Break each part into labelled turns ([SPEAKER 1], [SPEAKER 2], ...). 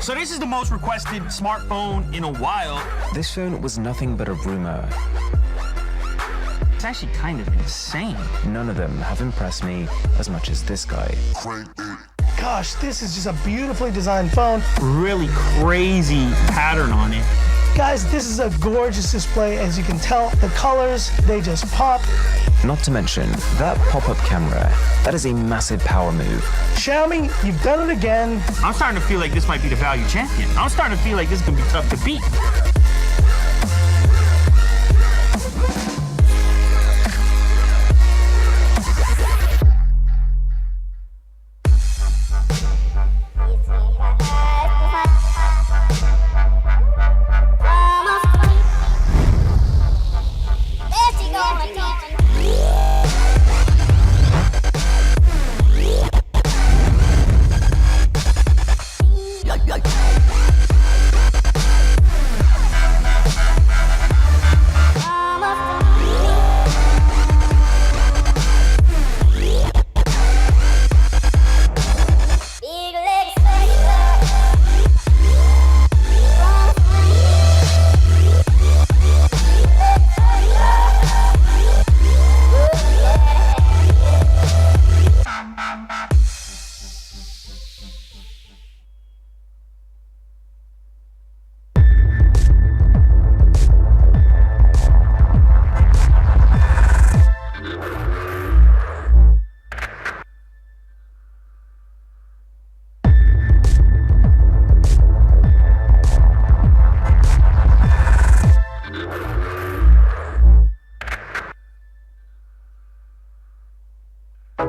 [SPEAKER 1] So this is the most requested smartphone in a while.
[SPEAKER 2] This phone was nothing but a rumor.
[SPEAKER 1] It's actually kind of insane.
[SPEAKER 2] None of them have impressed me as much as this guy.
[SPEAKER 3] Gosh, this is just a beautifully designed phone.
[SPEAKER 1] Really crazy pattern on it.
[SPEAKER 3] Guys, this is a gorgeous display. As you can tell, the colors, they just pop.
[SPEAKER 2] Not to mention, that pop-up camera, that is a massive power move.
[SPEAKER 3] Xiaomi, you've done it again.
[SPEAKER 1] I'm starting to feel like this might be the value champion. I'm starting to feel like this is gonna be tough to beat.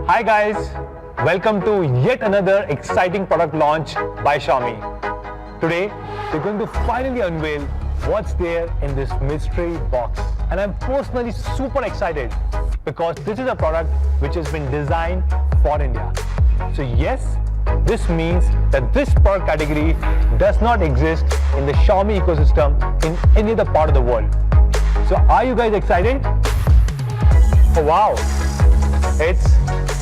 [SPEAKER 4] Hi guys, welcome to yet another exciting product launch by Xiaomi. Today, we're going to finally unveil what's there in this mystery box. And I'm personally super excited because this is a product which has been designed for India. So yes, this means that this product category does not exist in the Xiaomi ecosystem in any other part of the world. So are you guys excited? Oh wow! It's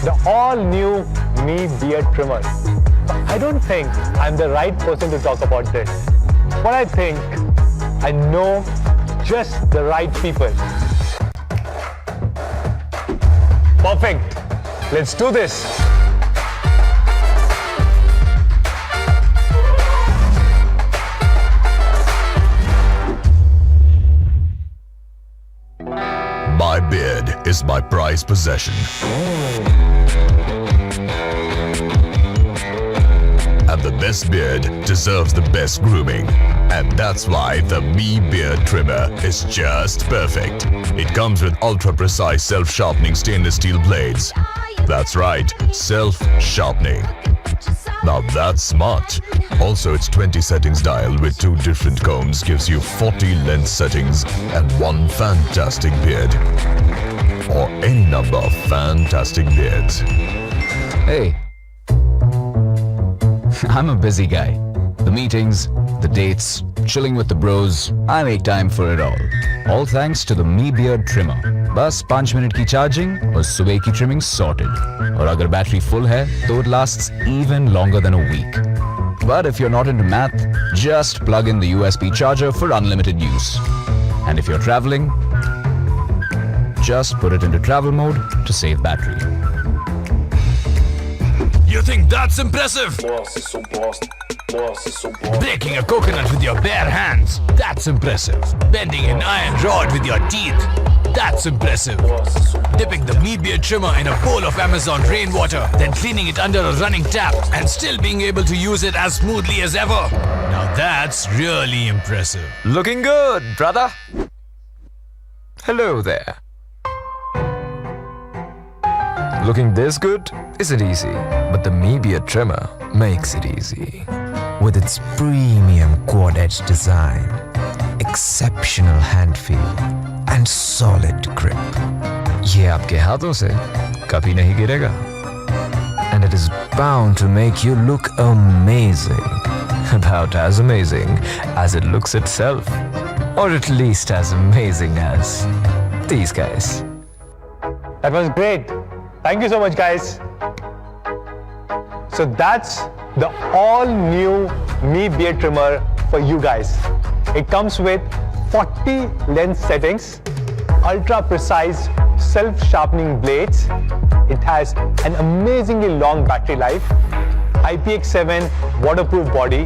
[SPEAKER 4] the all-new Mi Beard Trimmer. I don't think I'm the right person to talk about this, but I think I know just the right people. Perfect. Let's do this.
[SPEAKER 5] My beard is my prized possession. And the best beard deserves the best grooming. And that's why the Mi Beard Trimmer is just perfect. It comes with ultra-precise self-sharpening stainless steel blades. That's right, self-sharpening. Now that's smart. Also, its 20 settings dial with 2 different combs gives you 40 length settings and 1 fantastic beard. Or any number of fantastic beards.
[SPEAKER 6] Hey, I'm a busy guy. The meetings, the dates, chilling with the bros, I make time for it all. All thanks to the Mi Beard Trimmer. बस 5 minute की charging और सुबह की trimming sorted. और अगर battery full है, तो it lasts even longer than a week. But if you're not into math, just plug in the USB charger for unlimited use. And if you're traveling, just put it into travel mode to save battery.
[SPEAKER 7] You think that's impressive? Breaking a coconut with your bare hands, that's impressive. Bending an iron rod with your teeth, that's impressive. Dipping the Mi Beard Trimmer in a bowl of Amazon rainwater, then cleaning it under a running tap and still being able to use it as smoothly as ever. Now that's really impressive.
[SPEAKER 8] Looking good, brother. Hello there. Looking this good isn't easy, but the Mi Beard Trimmer makes it easy. With its premium quad-edge design, exceptional hand feel, and solid grip, ये आपके हाथों से कभी नहीं गिरेगा. And it is bound to make you look amazing. About as amazing as it looks itself. Or at least as amazing as these guys.
[SPEAKER 4] That was great. Thank you so much, guys. So that's the all-new Mi beard trimmer for you guys. It comes with 40 lens settings, ultra-precise self-sharpening blades. It has an amazingly long battery life, IPX7 waterproof body,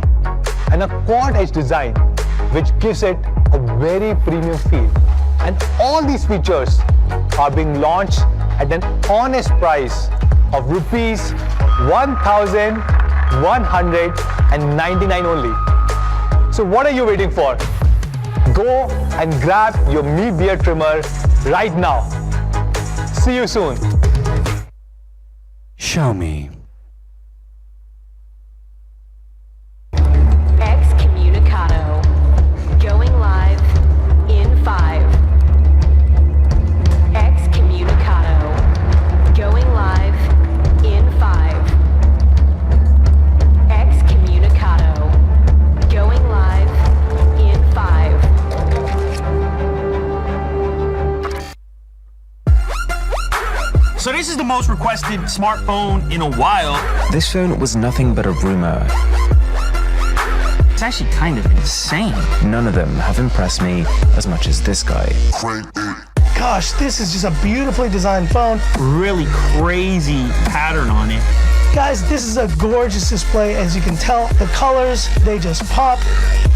[SPEAKER 4] and a quad-edge design, which gives it a very premium feel. And all these features are being launched at an honest price of rupees 1,199 only. So what are you waiting for? Go and grab your Mi beard trimmer right now. See you soon.
[SPEAKER 1] Xiaomi.
[SPEAKER 9] Excommunicado. Going live in 5. Excommunicado. Going live in 5. Excommunicado. Going live in 5.
[SPEAKER 1] So this is the most requested smartphone in a while.
[SPEAKER 2] This phone was nothing but a rumor.
[SPEAKER 1] It's actually kind of insane.
[SPEAKER 2] None of them have impressed me as much as this guy.
[SPEAKER 3] Gosh, this is just a beautifully designed phone.
[SPEAKER 1] Really crazy pattern on it.
[SPEAKER 3] Guys, this is a gorgeous display. As you can tell, the colors, they just pop.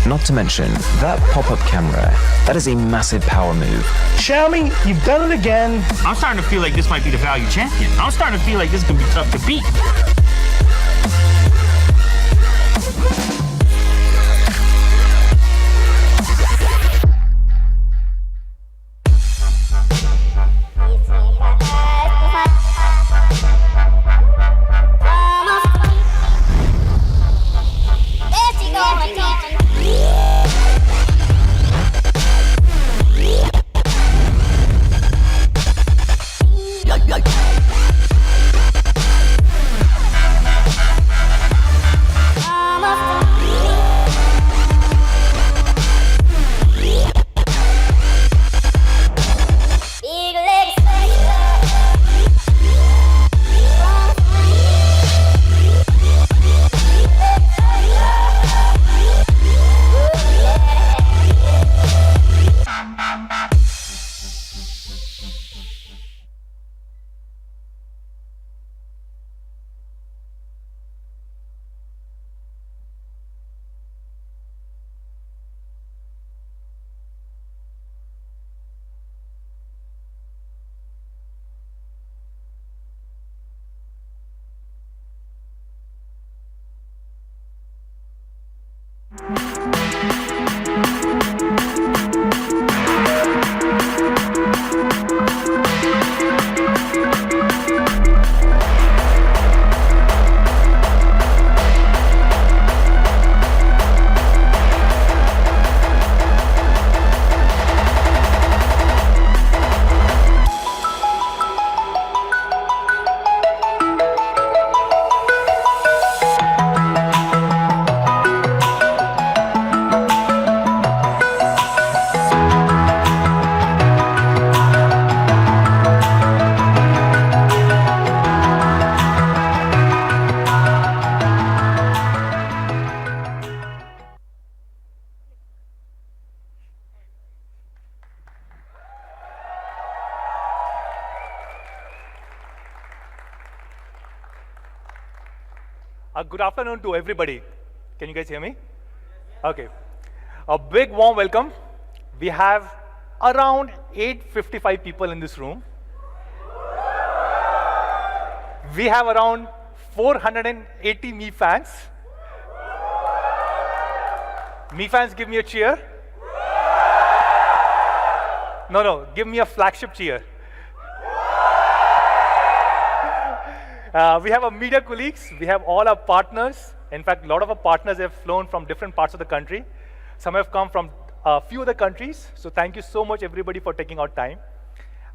[SPEAKER 2] Not to mention, that pop-up camera, that is a massive power move.
[SPEAKER 3] Xiaomi, you've done it again.
[SPEAKER 1] I'm starting to feel like this might be the value champion. I'm starting to feel like this could be tough to beat.
[SPEAKER 4] Good afternoon to everybody. Can you guys hear me? Okay. A big warm welcome. We have around 855 people in this room. We have around 480 Mi fans. Mi fans, give me a cheer. No, give me a flagship cheer. We have our media colleagues, we have all our partners. In fact, a lot of our partners have flown from different parts of the country. Some have come from a few other countries. So thank you so much, everybody, for taking out time.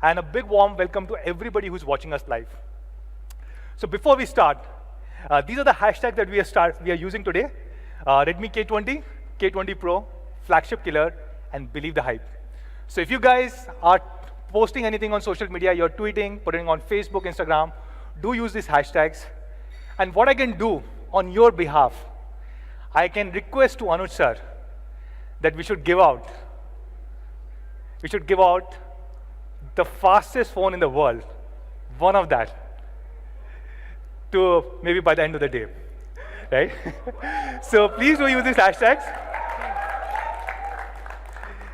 [SPEAKER 4] And a big warm welcome to everybody who's watching us live. So before we start, these are the hashtags that we are using today. Redmi K20, K20 Pro, flagship killer, and believe the hype. So if you guys are posting anything on social media, you're tweeting, putting on Facebook, Instagram, do use these hashtags. And what I can do on your behalf, I can request to Anuj sir that we should give out the fastest phone in the world, one of that, to maybe by the end of the day, right? So please do use these hashtags.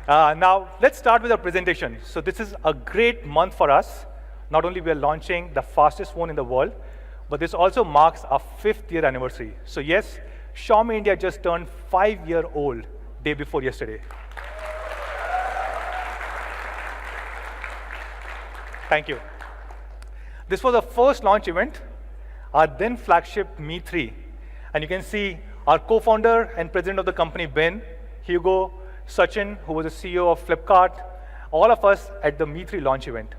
[SPEAKER 4] Now, let's start with our presentation. So this is a great month for us. Not only we are launching the fastest phone in the world, but this also marks our 5th year anniversary. So yes, Xiaomi India just turned 5-year-old day before yesterday. Thank you. This was our first launch event, our then flagship Mi 3. And you can see our co-founder and president of the company, Ben, Hugo, Sachin, who was the CEO of Flipkart, all of us at the Mi 3 launch event.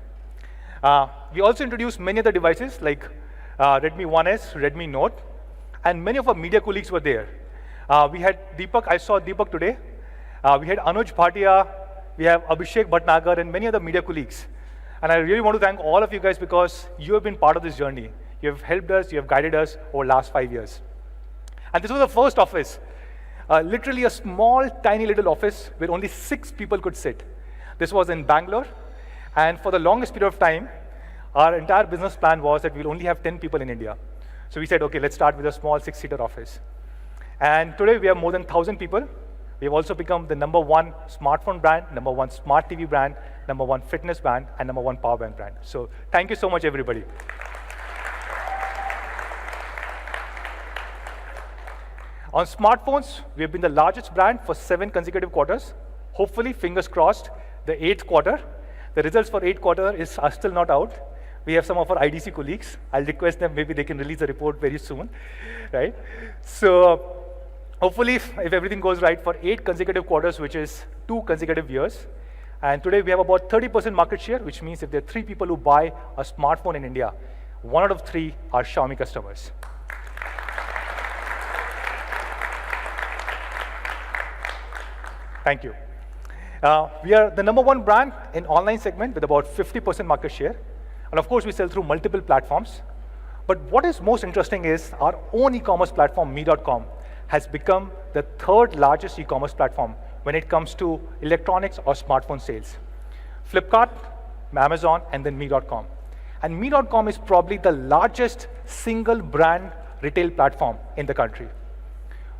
[SPEAKER 4] We also introduced many other devices like Redmi 1S, Redmi Note, and many of our media colleagues were there. We had Deepak, I saw Deepak today. We had Anuj Bhatia, we have Abhishek Bhatnagar, and many other media colleagues. And I really want to thank all of you guys because you have been part of this journey. You have helped us, you have guided us over the last 5 years. And this was the first office. Literally a small, tiny little office where only 6 people could sit. This was in Bangalore. And for the longest period of time, our entire business plan was that we'll only have 10 people in India. So we said, okay, let's start with a small 6-seater office. And today we have more than 1,000 people. We have also become the #1 smartphone brand, #1 smart TV brand, #1 fitness brand, and #1 power bank brand. So thank you so much, everybody. On smartphones, we have been the largest brand for 7 consecutive quarters. Hopefully, fingers crossed, the 8th quarter. The results for 8th quarter are still not out. We have some of our IDC colleagues. I'll request them, maybe they can release the report very soon, right? So hopefully, if everything goes right, for 8 consecutive quarters, which is 2 consecutive years. And today we have about 30% market share, which means if there are 3 people who buy a smartphone in India, 1 out of 3 are Xiaomi customers. Thank you. We are the #1 brand in online segment with about 50% market share. And of course, we sell through multiple platforms. But what is most interesting is our own e-commerce platform, me.com, has become the 3rd largest e-commerce platform when it comes to electronics or smartphone sales. Flipkart, Amazon, and then me.com. And me.com is probably the largest single brand retail platform in the country.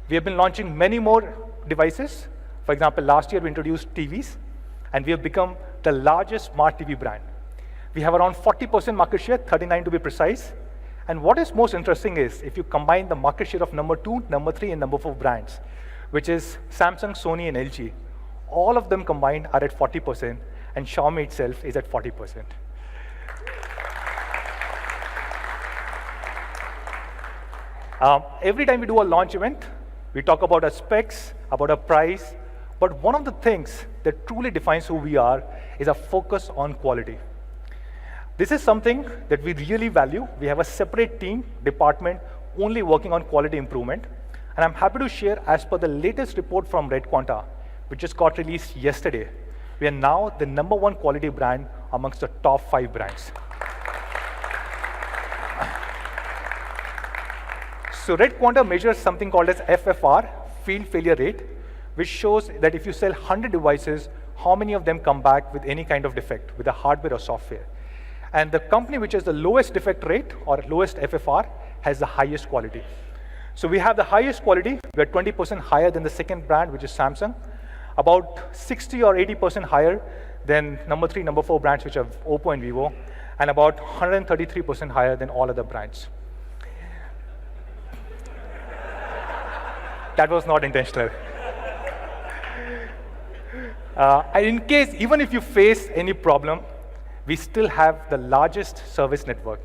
[SPEAKER 4] We have been launching many more devices. For example, last year we introduced TVs, and we have become the largest smart TV brand. We have around 40% market share, 39 to be precise. And what is most interesting is if you combine the market share of #2, #3, and #4 brands, which is Samsung, Sony, and LG, all of them combined are at 40%, and Xiaomi itself is at 40%. Every time we do a launch event, we talk about our specs, about our price, but one of the things that truly defines who we are is our focus on quality. This is something that we really value. We have a separate team, department, only working on quality improvement. And I'm happy to share, as per the latest report from Red Quanta, which just got released yesterday, we are now the #1 quality brand amongst the top 5 brands. So Red Quanta measures something called as FFR, field failure rate, which shows that if you sell 100 devices, how many of them come back with any kind of defect, with the hardware or software. And the company which has the lowest defect rate or lowest FFR has the highest quality. So we have the highest quality. We are 20% higher than the second brand, which is Samsung, about 60 or 80% higher than #3, #4 brands, which are Oppo and Vivo, and about 133% higher than all other brands. That was not intentional. And in case, even if you face any problem, we still have the largest service network.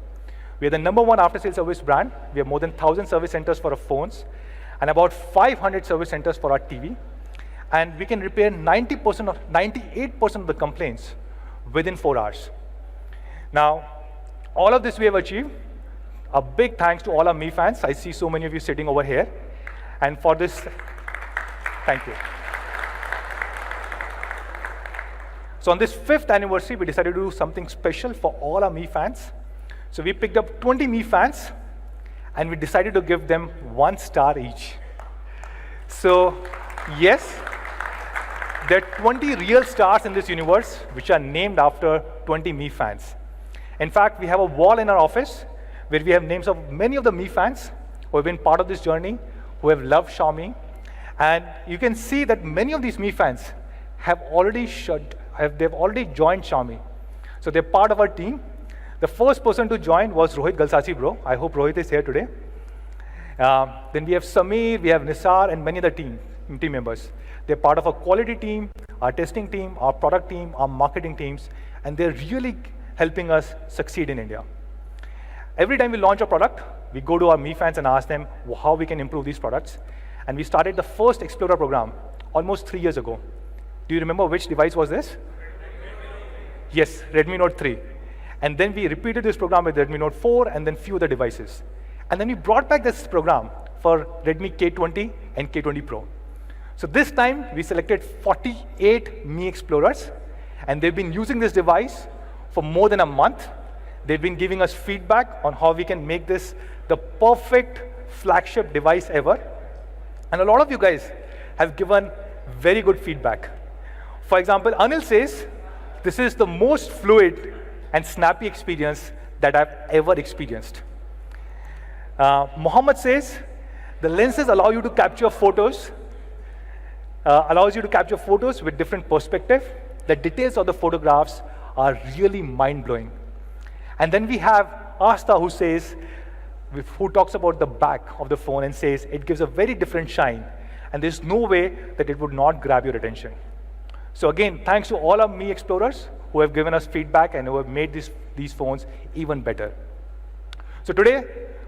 [SPEAKER 4] We are the #1 after-sales service brand. We have more than 1,000 service centers for our phones and about 500 service centers for our TV. And we can repair 98% of the complaints within 4 hours. Now, all of this we have achieved. A big thanks to all our Mi fans. I see so many of you sitting over here. And for this, thank you. So on this 5th anniversary, we decided to do something special for all our Mi fans. So we picked up 20 Mi fans, and we decided to give them 1 star each. So, yes, there are 20 real stars in this universe which are named after 20 Mi fans. In fact, we have a wall in our office where we have names of many of the Mi fans who have been part of this journey, who have loved Xiaomi. And you can see that many of these Mi fans have already they've already joined Xiaomi. So they're part of our team. The first person to join was Rohit Galsasi bro. I hope Rohit is here today. Then we have Sameer, we have Nisar, and many other team members. They're part of our quality team, our testing team, our product team, our marketing teams, and they're really helping us succeed in India. Every time we launch a product, we go to our Mi fans and ask them how we can improve these products. And we started the first Explorer program almost 3 years ago. Do you remember which device was this? Yes, Redmi Note 3. And then we repeated this program with Redmi Note 4 and then few other devices. And then we brought back this program for Redmi K20 and K20 Pro. So this time, we selected 48 Mi Explorers, and they've been using this device for more than a month. They've been giving us feedback on how we can make this the perfect flagship device ever. And a lot of you guys have given very good feedback. For example, Anil says, this is the most fluid and snappy experience that I've ever experienced. Mohammed says, the lenses allow you to capture photos, with different perspective. The details of the photographs are really mind-blowing. And then we have Asta who talks about the back of the phone and says it gives a very different shine, and there's no way that it would not grab your attention. So again, thanks to all our Mi Explorers who have given us feedback and who have made these phones even better. So today,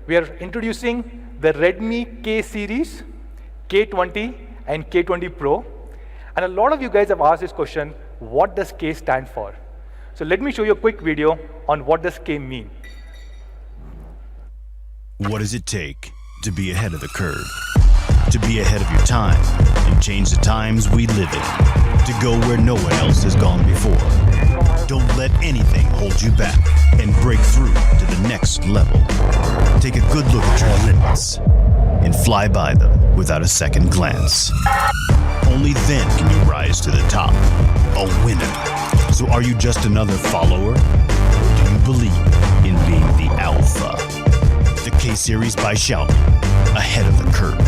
[SPEAKER 4] we are introducing the Redmi K series, K20 and K20 Pro. And a lot of you guys have asked this question, what does K stand for? So let me show you a quick video on what does K mean.
[SPEAKER 10] What does it take to be ahead of the curve? To be ahead of your time and change the times we live in? To go where no one else has gone before? Don't let anything hold you back and break through to the next level. Take a good look at your limits and fly by them without a second glance. Only then can you rise to the top, a winner. So are you just another follower? Or do you believe in being the alpha? The K-Series by Xiaomi, ahead of the curve.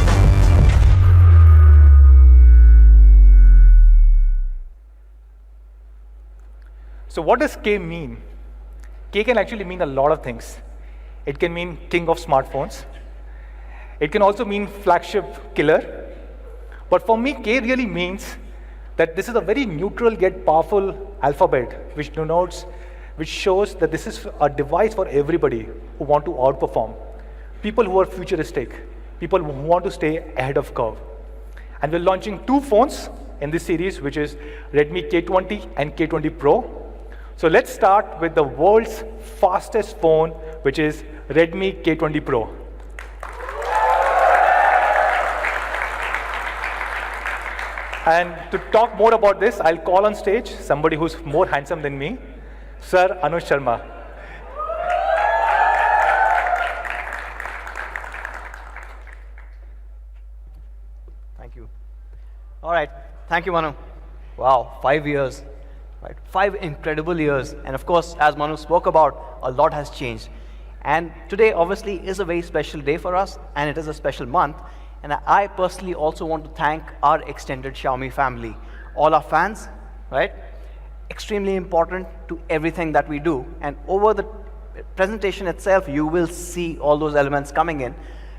[SPEAKER 4] So what does K mean? K can actually mean a lot of things. It can mean king of smartphones. It can also mean flagship killer. But for me, K really means that this is a very neutral yet powerful alphabet, which shows that this is a device for everybody who want to outperform. People who are futuristic, people who want to stay ahead of curve. And we're launching 2 phones in this series, which is Redmi K20 and K20 Pro. So let's start with the world's fastest phone, which is Redmi K20 Pro. And to talk more about this, I'll call on stage somebody who's more handsome than me, Sir Anuj Sharma.
[SPEAKER 11] Thank you. All right, thank you, Manu. Wow, 5 years. Right. 5 incredible years, and of course, as Manu spoke about, a lot has changed. And today, obviously, is a very special day for us, and it is a special month. And I personally also want to thank our extended Xiaomi family, all our fans, right? Extremely important to everything that we do. And over the presentation itself, you will see all those elements coming in.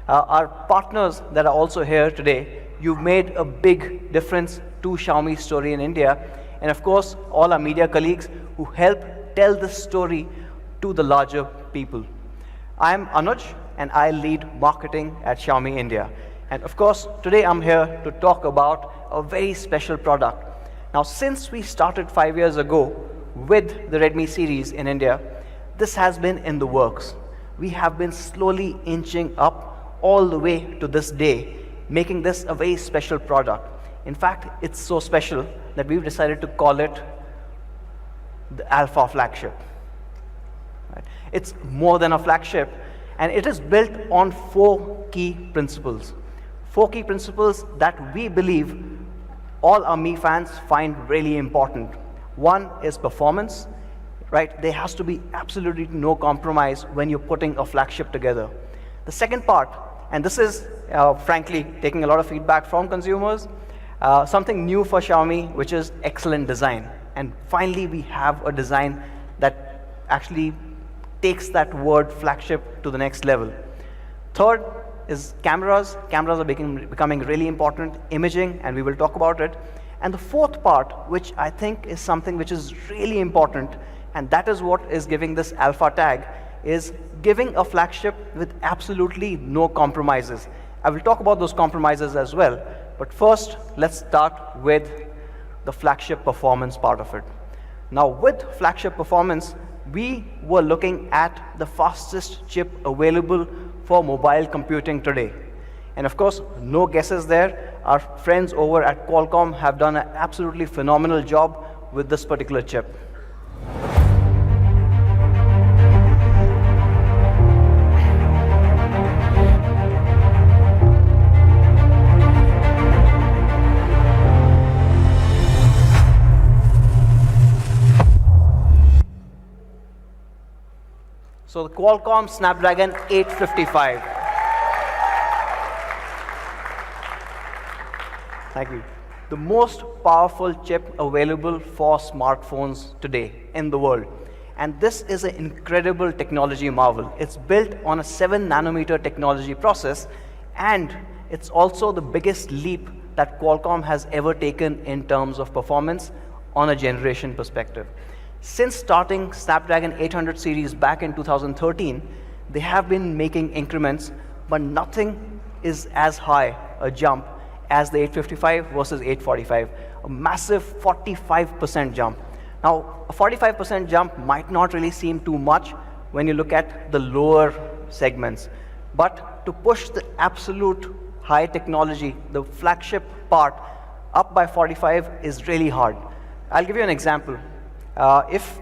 [SPEAKER 11] Our partners that are also here today, you've made a big difference to Xiaomi's story in India. And of course, all our media colleagues who help tell the story to the larger people. I'm Anuj, and I lead marketing at Xiaomi India. And of course, today I'm here to talk about a very special product. Now, since we started 5 years ago with the Redmi series in India, this has been in the works. We have been slowly inching up all the way to this day, making this a very special product. In fact, it's so special that we've decided to call it the Alpha flagship. Right? It's more than a flagship, And it is built on 4 key principles. 4 key principles that we believe all our Mi fans find really important. One is performance, right? There has to be absolutely no compromise when you're putting a flagship together. The second part, and this is frankly taking a lot of feedback from consumers, something new for Xiaomi, which is excellent design. And finally, we have a design that actually takes that word flagship to the next level. Third is cameras. Cameras are becoming really important, imaging, and we will talk about it. And the fourth part, which I think is something which is really important, and that is what is giving this alpha tag, is giving a flagship with absolutely no compromises. I will talk about those compromises as well, but first, let's start with the flagship performance part of it. Now, with flagship performance, we were looking at the fastest chip available for mobile computing today. And of course, no guesses there. Our friends over at Qualcomm have done an absolutely phenomenal job with this particular chip. So the Qualcomm Snapdragon 855. Thank you. The most powerful chip available for smartphones today in the world. And this is an incredible technology marvel. It's built on a 7-nanometer technology process, and it's also the biggest leap that Qualcomm has ever taken in terms of performance on a generation perspective. Since starting Snapdragon 800 series back in 2013, they have been making increments, but nothing is as high a jump as the 855 versus 845, a massive 45% jump. Now, a 45% jump might not really seem too much when you look at the lower segments, but to push the absolute high technology, the flagship part, up by 45 is really hard. I'll give you an example. If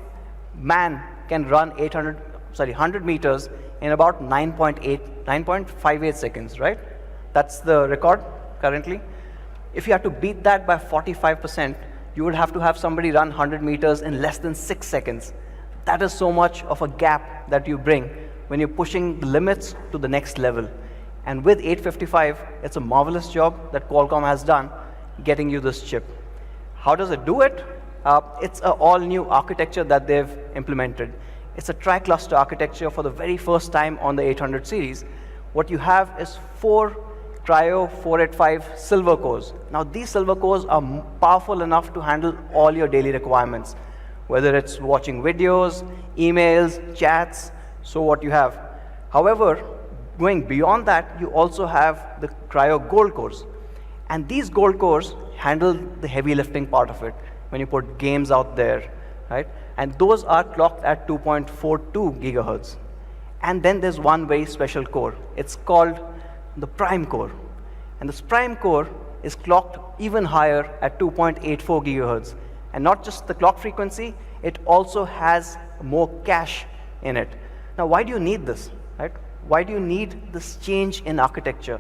[SPEAKER 11] man can run 100 meters in about 9.58 seconds, right? That's the record currently. If you had to beat that by 45%, you would have to have somebody run 100 meters in less than 6 seconds. That is so much of a gap that you bring when you're pushing the limits to the next level. And with 855, it's a marvelous job that Qualcomm has done getting you this chip. How does it do it? It's an all-new architecture that they've implemented. It's a tri-cluster architecture for the very first time on the 800 series. What you have is 4 Cryo 485 silver cores. Now, these silver cores are powerful enough to handle all your daily requirements, whether it's watching videos, emails, chats, so what you have. However, going beyond that, you also have the Cryo gold cores. And these gold cores handle the heavy lifting part of it, when you put games out there, right? And those are clocked at 2.42 gigahertz. And then there's one very special core. It's called the Prime core. And this Prime core is clocked even higher at 2.84 gigahertz. And not just the clock frequency, it also has more cache in it. Now, why do you need this, right? Why do you need this change in architecture?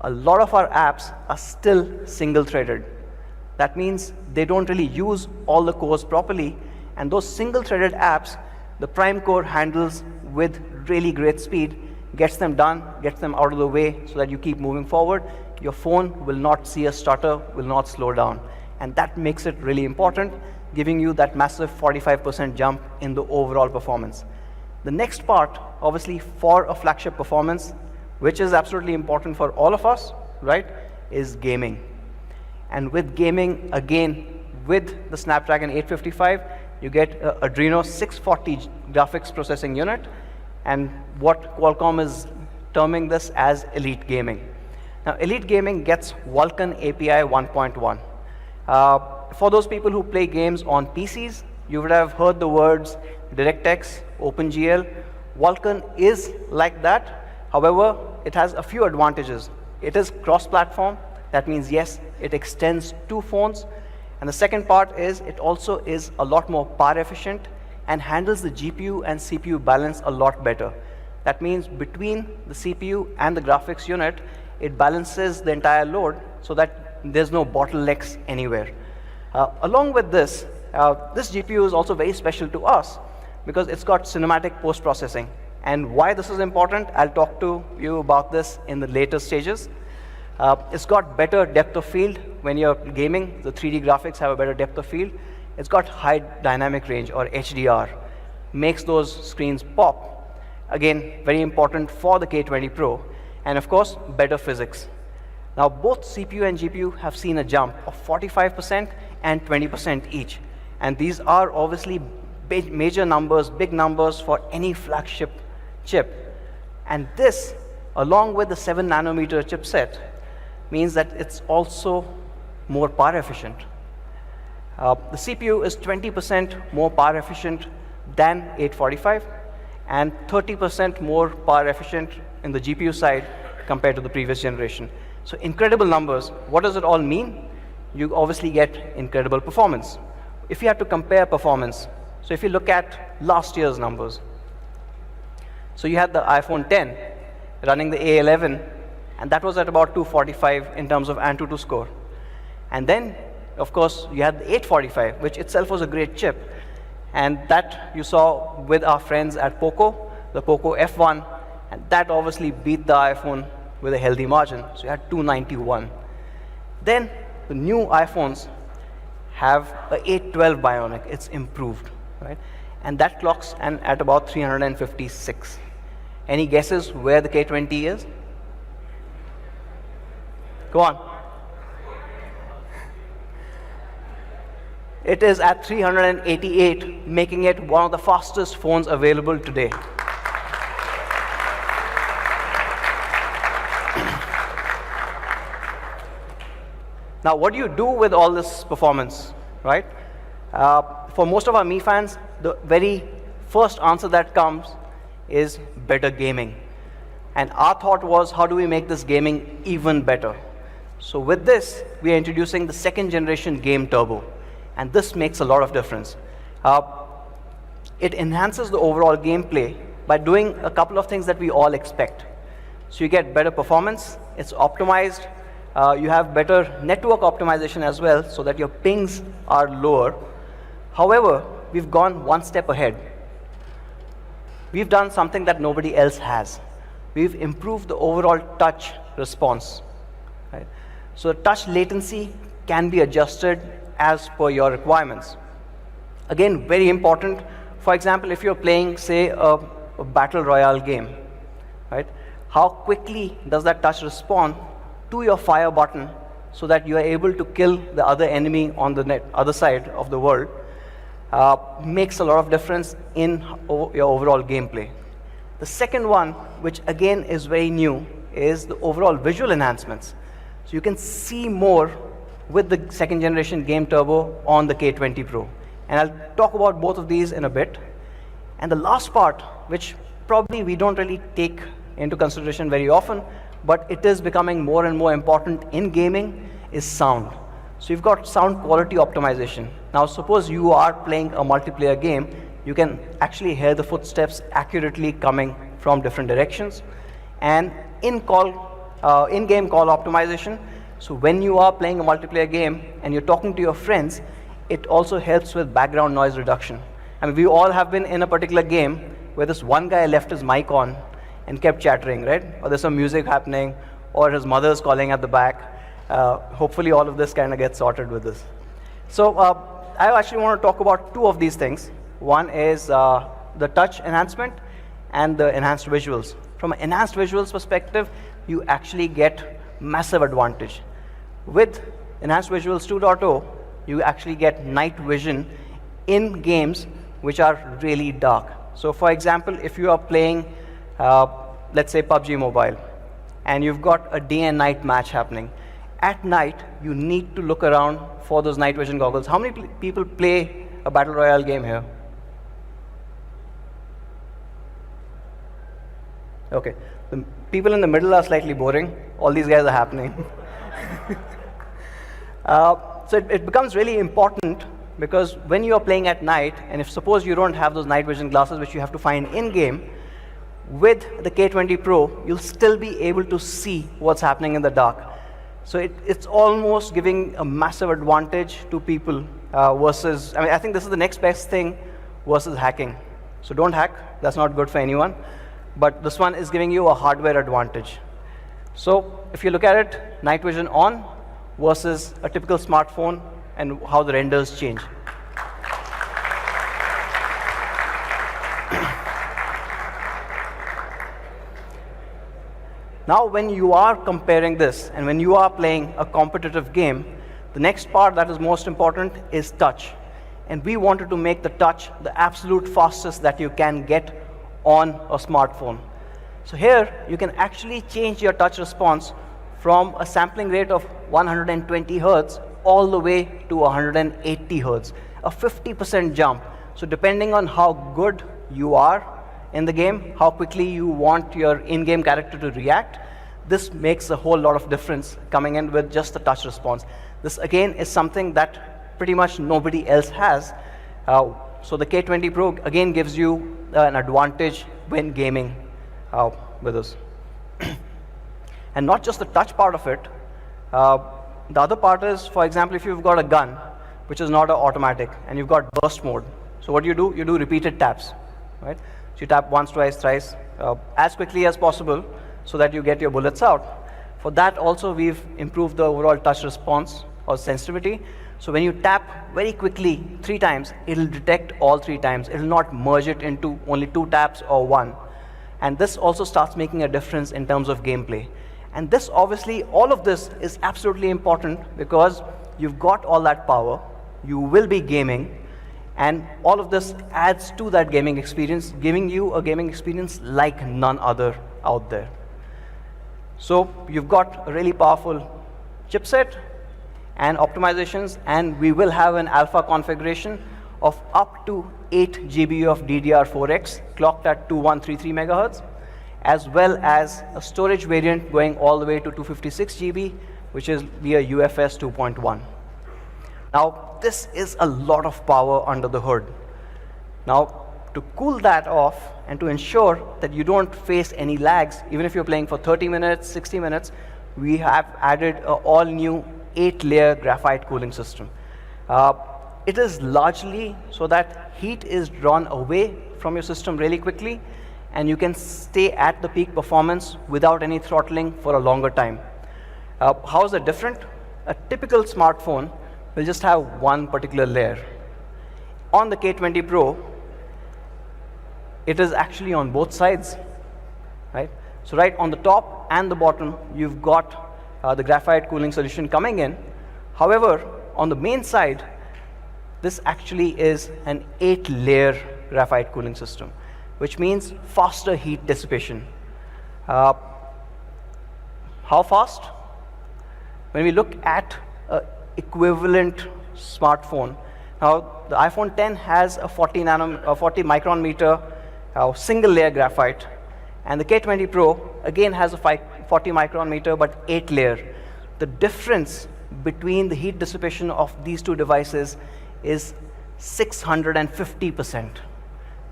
[SPEAKER 11] A lot of our apps are still single-threaded. That means they don't really use all the cores properly, and those single-threaded apps, the Prime core handles with really great speed, gets them done, gets them out of the way so that you keep moving forward. Your phone will not see a stutter, will not slow down. And that makes it really important, giving you that massive 45% jump in the overall performance. The next part, obviously, for a flagship performance, which is absolutely important for all of us, right, is gaming. And with gaming, again, with the Snapdragon 855, you get Adreno 640 graphics processing unit, and what Qualcomm is terming this as elite gaming. Now, elite gaming gets Vulkan API 1.1. For those people who play games on PCs, you would have heard the words DirectX, OpenGL. Vulkan is like that. However, it has a few advantages. It is cross-platform. That means, yes, it extends to phones. And the second part is it also is a lot more power efficient and handles the GPU and CPU balance a lot better. That means between the CPU and the graphics unit, it balances the entire load so that there's no bottlenecks anywhere. Along with this, this GPU is also very special to us because it's got cinematic post-processing. And why this is important, I'll talk to you about this in the later stages. It's got better depth of field. When you're gaming, the 3D graphics have a better depth of field. It's got high dynamic range, or HDR. Makes those screens pop. Again, very important for the K20 Pro. And of course, better physics. Now, both CPU and GPU have seen a jump of 45% and 20% each. And these are obviously major numbers, big numbers for any flagship chip. And this, along with the 7 nanometer chipset, means that it's also more power efficient. The CPU is 20% more power efficient than 845 and 30% more power efficient in the GPU side compared to the previous generation. So incredible numbers. What does it all mean? You obviously get incredible performance. If you have to compare performance, so if you look at last year's numbers, so you had the iPhone 10 running the A11, and that was at about 245 in terms of Antutu score. And then, of course, you had the 845, which itself was a great chip. And that you saw with our friends at Poco, the Poco F1, and that obviously beat the iPhone with a healthy margin. So you had 291. Then the new iPhones have a 812 Bionic. It's improved, right? And that clocks at about 356. Any guesses where the K20 is? Go on. It is at 388, making it one of the fastest phones available today. Now, what do you do with all this performance, right? For most of our Mi fans, the very first answer that comes is better gaming. And our thought was, how do we make this gaming even better? So with this, we are introducing the 2nd generation Game Turbo. And this makes a lot of difference. It enhances the overall gameplay by doing a couple of things that we all expect. So you get better performance, it's optimized, you have better network optimization as well, so that your pings are lower. However, we've gone one step ahead. We've done something that nobody else has. We've improved the overall touch response. Right? So the touch latency can be adjusted as per your requirements. Again, very important. For example, if you're playing, say, a battle royale game, right? How quickly does that touch respond to your fire button so that you are able to kill the other enemy on the other side of the world? Makes a lot of difference in your overall gameplay. The second one, which again is very new, is the overall visual enhancements. So you can see more with the 2nd generation Game Turbo on the K20 Pro. And I'll talk about both of these in a bit. And the last part, which probably we don't really take into consideration very often, but it is becoming more and more important in gaming, is sound. So you've got sound quality optimization. Now suppose you are playing a multiplayer game, you can actually hear the footsteps accurately coming from different directions. And in-game call optimization, so when you are playing a multiplayer game and you're talking to your friends, it also helps with background noise reduction. I mean, we all have been in a particular game where this one guy left his mic on and kept chattering, right? Or there's some music happening, or his mother's calling at the back. Hopefully all of this kind of gets sorted with this. So I actually want to talk about 2 of these things. One is the touch enhancement and the enhanced visuals. From an enhanced visuals perspective, you actually get massive advantage. With Enhanced Visuals 2.0, you actually get night vision in games which are really dark. So for example, if you are playing, let's say PUBG Mobile, and you've got a day and night match happening, at night, you need to look around for those night vision goggles. How many people play a Battle Royale game here? Okay, the people in the middle are slightly boring. All these guys are happening. So it becomes really important because when you are playing at night, and if suppose you don't have those night vision glasses which you have to find in-game, With the K20 Pro, you'll still be able to see what's happening in the dark. So it's almost giving a massive advantage to people versus, I think this is the next best thing versus hacking. So don't hack, that's not good for anyone. But this one is giving you a hardware advantage. So if you look at it, night vision on versus a typical smartphone and how the renders change. Now, when you are comparing this and when you are playing a competitive game, the next part that is most important is touch. And we wanted to make the touch the absolute fastest that you can get on a smartphone. So here, you can actually change your touch response from a sampling rate of 120 Hertz all the way to 180 Hertz, a 50% jump. So depending on how good you are in the game, how quickly you want your in-game character to react, this makes a whole lot of difference coming in with just the touch response. This again is something that pretty much nobody else has. So the K20 Pro again gives you an advantage when gaming with us. And not just the touch part of it, the other part is, for example, if you've got a gun, which is not automatic, and you've got burst mode. So what you do repeated taps, right? So you tap once, twice, thrice, as quickly as possible so that you get your bullets out. For that also, we've improved the overall touch response or sensitivity. So when you tap very quickly 3 times, it'll detect all 3 times. It'll not merge it into only 2 taps or 1. And this also starts making a difference in terms of gameplay. And this obviously, all of this is absolutely important because you've got all that power, you will be gaming, and all of this adds to that gaming experience, giving you a gaming experience like none other out there. So you've got a really powerful chipset and optimizations, and we will have an alpha configuration of up to 8 GB of DDR4X clocked at 2133 MHz, as well as a storage variant going all the way to 256 GB, which is via UFS 2.1. Now, this is a lot of power under the hood. Now, to cool that off and to ensure that you don't face any lags, even if you're playing for 30 minutes, 60 minutes, we have added an all-new 8-layer graphite cooling system. It is largely so that heat is drawn away from your system really quickly, and you can stay at the peak performance without any throttling for a longer time. How is it different? A typical smartphone will just have one particular layer. On the K20 Pro, it is actually on both sides, right? So right on the top and the bottom, you've got the graphite cooling solution coming in. However, on the main side, this actually is an 8-layer graphite cooling system, which means faster heat dissipation. How fast? When we look at an equivalent smartphone, now the iPhone 10 has a 40 micron meter single layer graphite, and the K20 Pro again has a 40 micron meter but 8 layer. The difference between the heat dissipation of these two devices is 650%.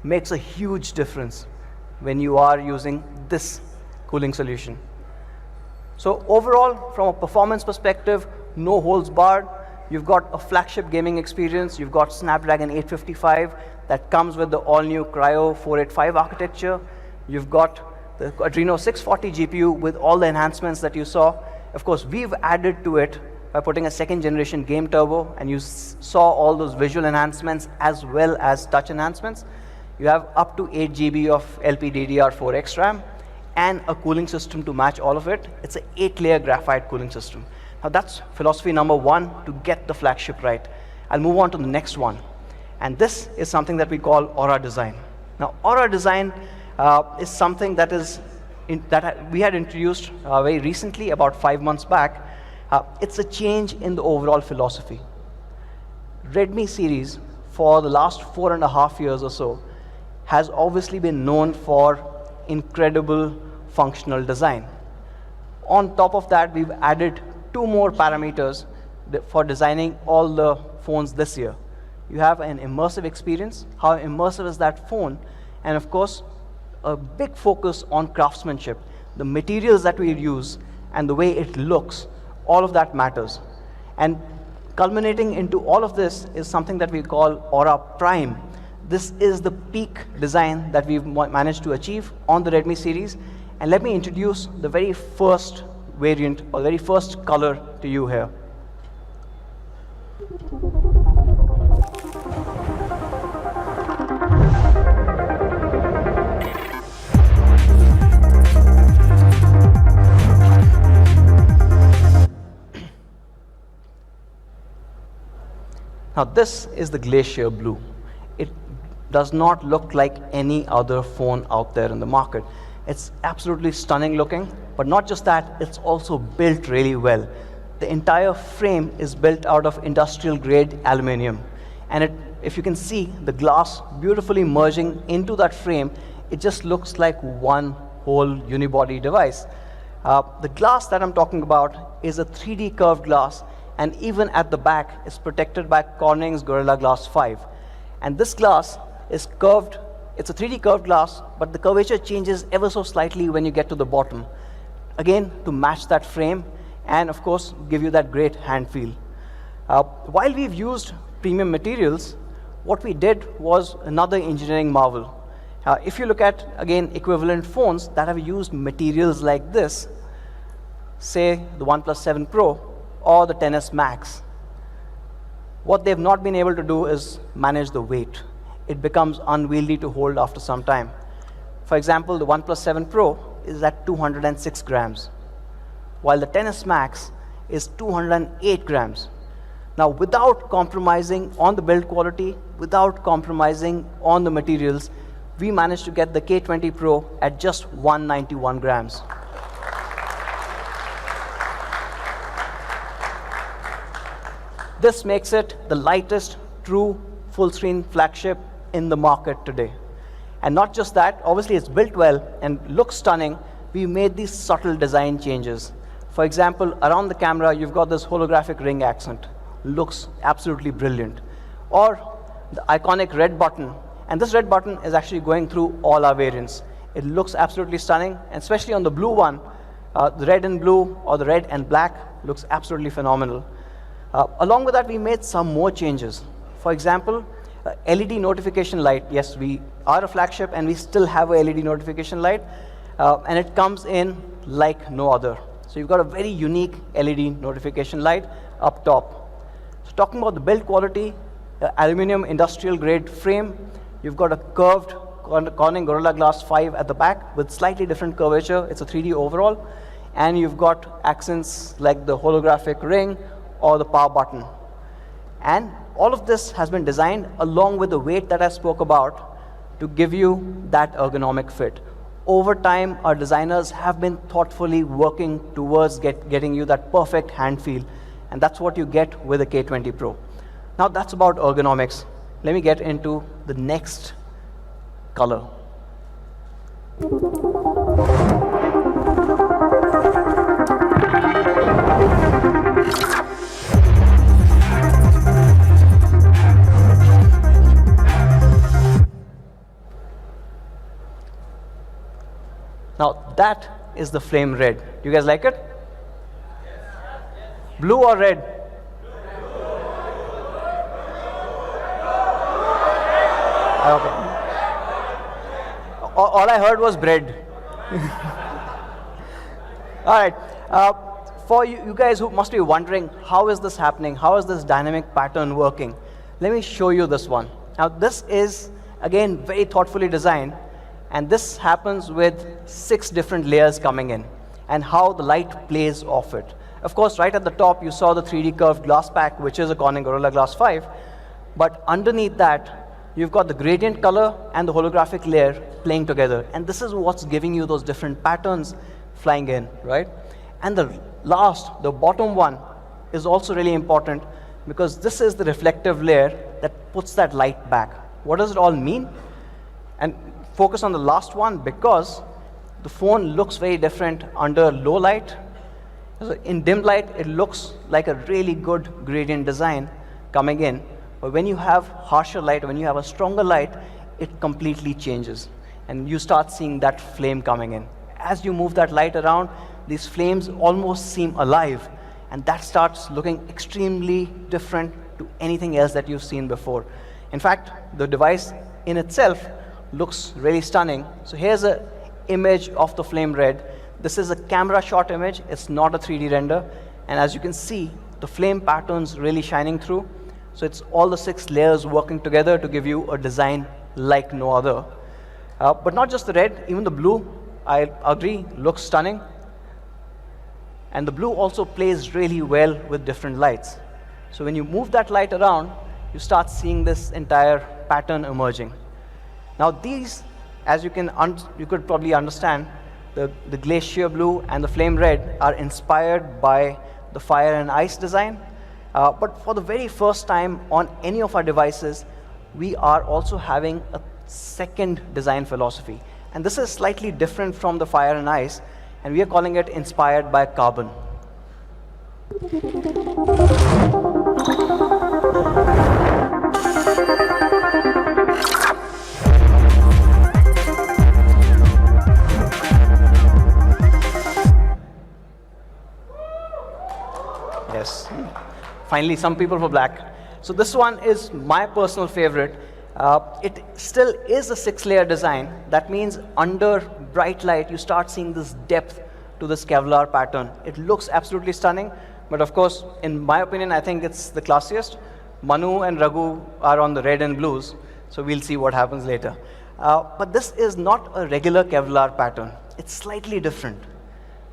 [SPEAKER 11] Makes a huge difference when you are using this cooling solution. So overall, from a performance perspective, no holds barred. You've got a flagship gaming experience. You've got Snapdragon 855 that comes with the all-new Cryo 485 architecture. You've got the Adreno 640 GPU with all the enhancements that you saw. Of course, we've added to it by putting a second-generation game turbo, and you saw all those visual enhancements as well as touch enhancements. You have up to 8 GB of LPDDR4X RAM and a cooling system to match all of it. It's an 8-layer graphite cooling system. Now that's philosophy number 1 to get the flagship right. I'll move on to the next one. And this is something that we call Aura Design. Now Aura Design is something that we had introduced very recently, about 5 months back. It's a change in the overall philosophy. Redmi series for the last 4.5 years or so has obviously been known for incredible functional design. On top of that, we've added 2 more parameters for designing all the phones this year. You have an immersive experience. How immersive is that phone? And of course, a big focus on craftsmanship. The materials that we use and the way it looks, all of that matters. And culminating into all of this is something that we call Aura Prime. This is the peak design that we've managed to achieve on the Redmi series. And let me introduce the very first variant or very first color to you here. Now this is the Glacier Blue. It does not look like any other phone out there in the market. It's absolutely stunning looking, but not just that, it's also built really well. The entire frame is built out of industrial grade aluminum. And if you can see the glass beautifully merging into that frame, it just looks like one whole unibody device. The glass that I'm talking about is a 3D curved glass, and even at the back is protected by Corning's Gorilla Glass 5. And this glass is curved. It's a 3D curved glass, but the curvature changes ever so slightly when you get to the bottom. Again, to match that frame and of course give you that great hand feel. While we've used premium materials, what we did was another engineering marvel. If you look at, again, equivalent phones that have used materials like this, say the OnePlus 7 Pro or the XS Max, what they've not been able to do is manage the weight. It becomes unwieldy to hold after some time. For example, the OnePlus 7 Pro is at 206 grams, while the XS Max is 208 grams. Now, without compromising on the build quality, without compromising on the materials, we managed to get the K20 Pro at just 191 grams. This makes it the lightest true full-screen flagship in the market today. And not just that, obviously it's built well and looks stunning. We made these subtle design changes. For example, around the camera, you've got this holographic ring accent. Looks absolutely brilliant. Or the iconic red button. And this red button is actually going through all our variants. It looks absolutely stunning, and especially on the blue one, the red and blue or the red and black looks absolutely phenomenal. Along with that, we made some more changes. For example, LED notification light. Yes, we are a flagship and we still have a LED notification light, and it comes in like no other. So you've got a very unique LED notification light up top. So talking about the build quality, aluminum industrial grade frame, you've got a curved Corning Gorilla Glass 5 at the back with slightly different curvature. It's a 3D overall, and you've got accents like the holographic ring or the power button. And all of this has been designed along with the weight that I spoke about to give you that ergonomic fit. Over time, our designers have been thoughtfully working towards getting you that perfect hand feel, and that's what you get with the K20 Pro. Now that's about ergonomics. Let me get into the next color. Now that is the flame red. Do you guys like it? Blue or red? Okay. All I heard was bread. All right. For you guys who must be wondering, how is this happening? How is this dynamic pattern working? Let me show you this one. Now this is, again, very thoughtfully designed. And this happens with 6 different layers coming in, and how the light plays off it. Of course, right at the top, you saw the 3D curved glass pack, which is a Corning Gorilla Glass 5. But underneath that, you've got the gradient color and the holographic layer playing together. And this is what's giving you those different patterns flying in, right? And the bottom one, is also really important because this is the reflective layer that puts that light back. What does it all mean? And focus on the last one because the phone looks very different under low light. So in dim light, it looks like a really good gradient design coming in. But when you have harsher light, when you have a stronger light, it completely changes. and you start seeing that flame coming in. As you move that light around, these flames almost seem alive, and that starts looking extremely different to anything else that you've seen before. In fact, the device in itself looks really stunning. So here's an image of the flame red. This is a camera shot image. It's not a 3D render. And as you can see, the flame pattern's really shining through. So it's all the 6 layers working together to give you a design like no other. But not just the red, even the blue, I agree, looks stunning. And the blue also plays really well with different lights. So when you move that light around, you start seeing this entire pattern emerging. Now these, as you could probably understand, the glacier blue and the flame red are inspired by the fire and ice design. But for the very first time on any of our devices, we are also having a second design philosophy. And this is slightly different from the fire and ice, and we are calling it inspired by carbon. Yes, finally some people were black. So this one is my personal favorite. It still is a 6-layer design. That means under bright light, you start seeing this depth to this Kevlar pattern. It looks absolutely stunning, but of course, in my opinion, I think it's the classiest. Manu and Raghu are on the red and blues, so we'll see what happens later. But this is not a regular Kevlar pattern. It's slightly different.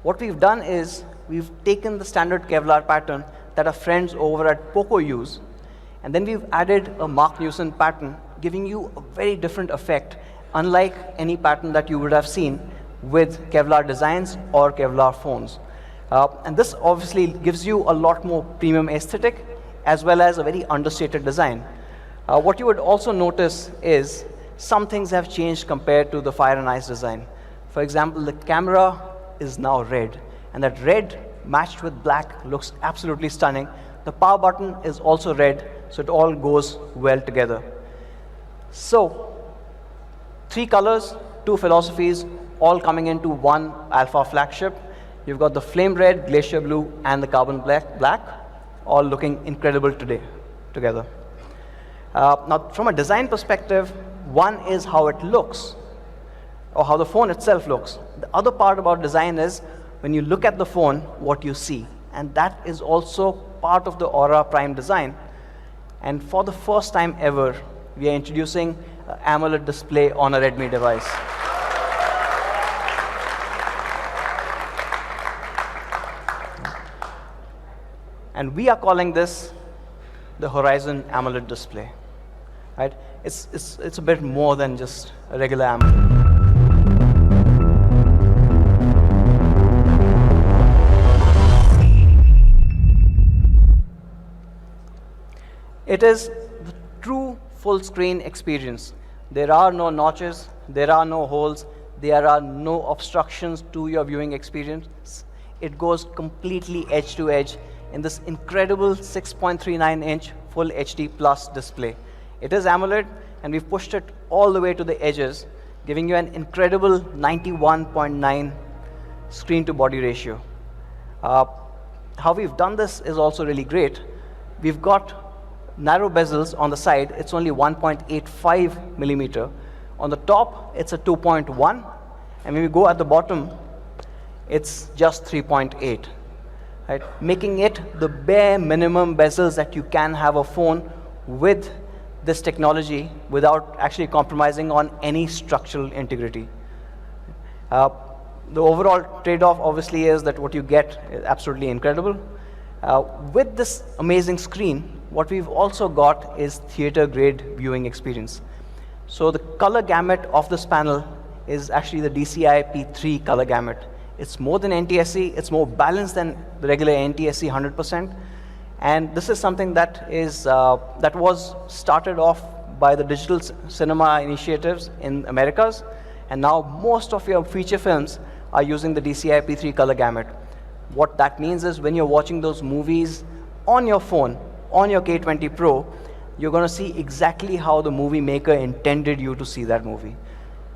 [SPEAKER 11] What we've done is, we've taken the standard Kevlar pattern that our friends over at Poco use, and then we've added a Mark Newson pattern, giving you a very different effect, unlike any pattern that you would have seen with Kevlar designs or Kevlar phones. And this obviously gives you a lot more premium aesthetic, as well as a very understated design. What you would also notice is some things have changed compared to the fire and ice design. For example, the camera is now red, and that red matched with black looks absolutely stunning. The power button is also red, so it all goes well together. So, 3 colors, 2 philosophies, all coming into one alpha flagship. You've got the flame red, glacier blue, and the carbon black, all looking incredible together. Now, from a design perspective, one is how it looks, or how the phone itself looks. The other part about design is when you look at the phone, what you see. And that is also part of the Aura Prime design. And for the first time ever, we are introducing an AMOLED display on a Redmi device. And we are calling this the Horizon AMOLED display. Right? It's a bit more than just a regular AMOLED. It is the true full screen experience. There are no notches, there are no holes, there are no obstructions to your viewing experience. It goes completely edge to edge in this incredible 6.39-inch full HD plus display. It is AMOLED, and we've pushed it all the way to the edges, giving you an incredible 91.9 screen to body ratio. How we've done this is also really great. We've got narrow bezels on the side. It's only 1.85 millimeter. On the top, it's a 2.1, and when we go at the bottom, it's just 3.8, right? Making it the bare minimum bezels that you can have a phone with this technology without actually compromising on any structural integrity. The overall trade-off obviously is that what you get is absolutely incredible. With this amazing screen, what we've also got is theater-grade viewing experience. So the color gamut of this panel is actually the DCI P3 color gamut. It's more than NTSC, it's more balanced than the regular NTSC 100%. And this is something that was started off by the digital cinema initiatives in Americas. And now most of your feature films are using the DCI P3 color gamut. What that means is when you're watching those movies on your phone, on your K20 Pro, you're going to see exactly how the movie maker intended you to see that movie.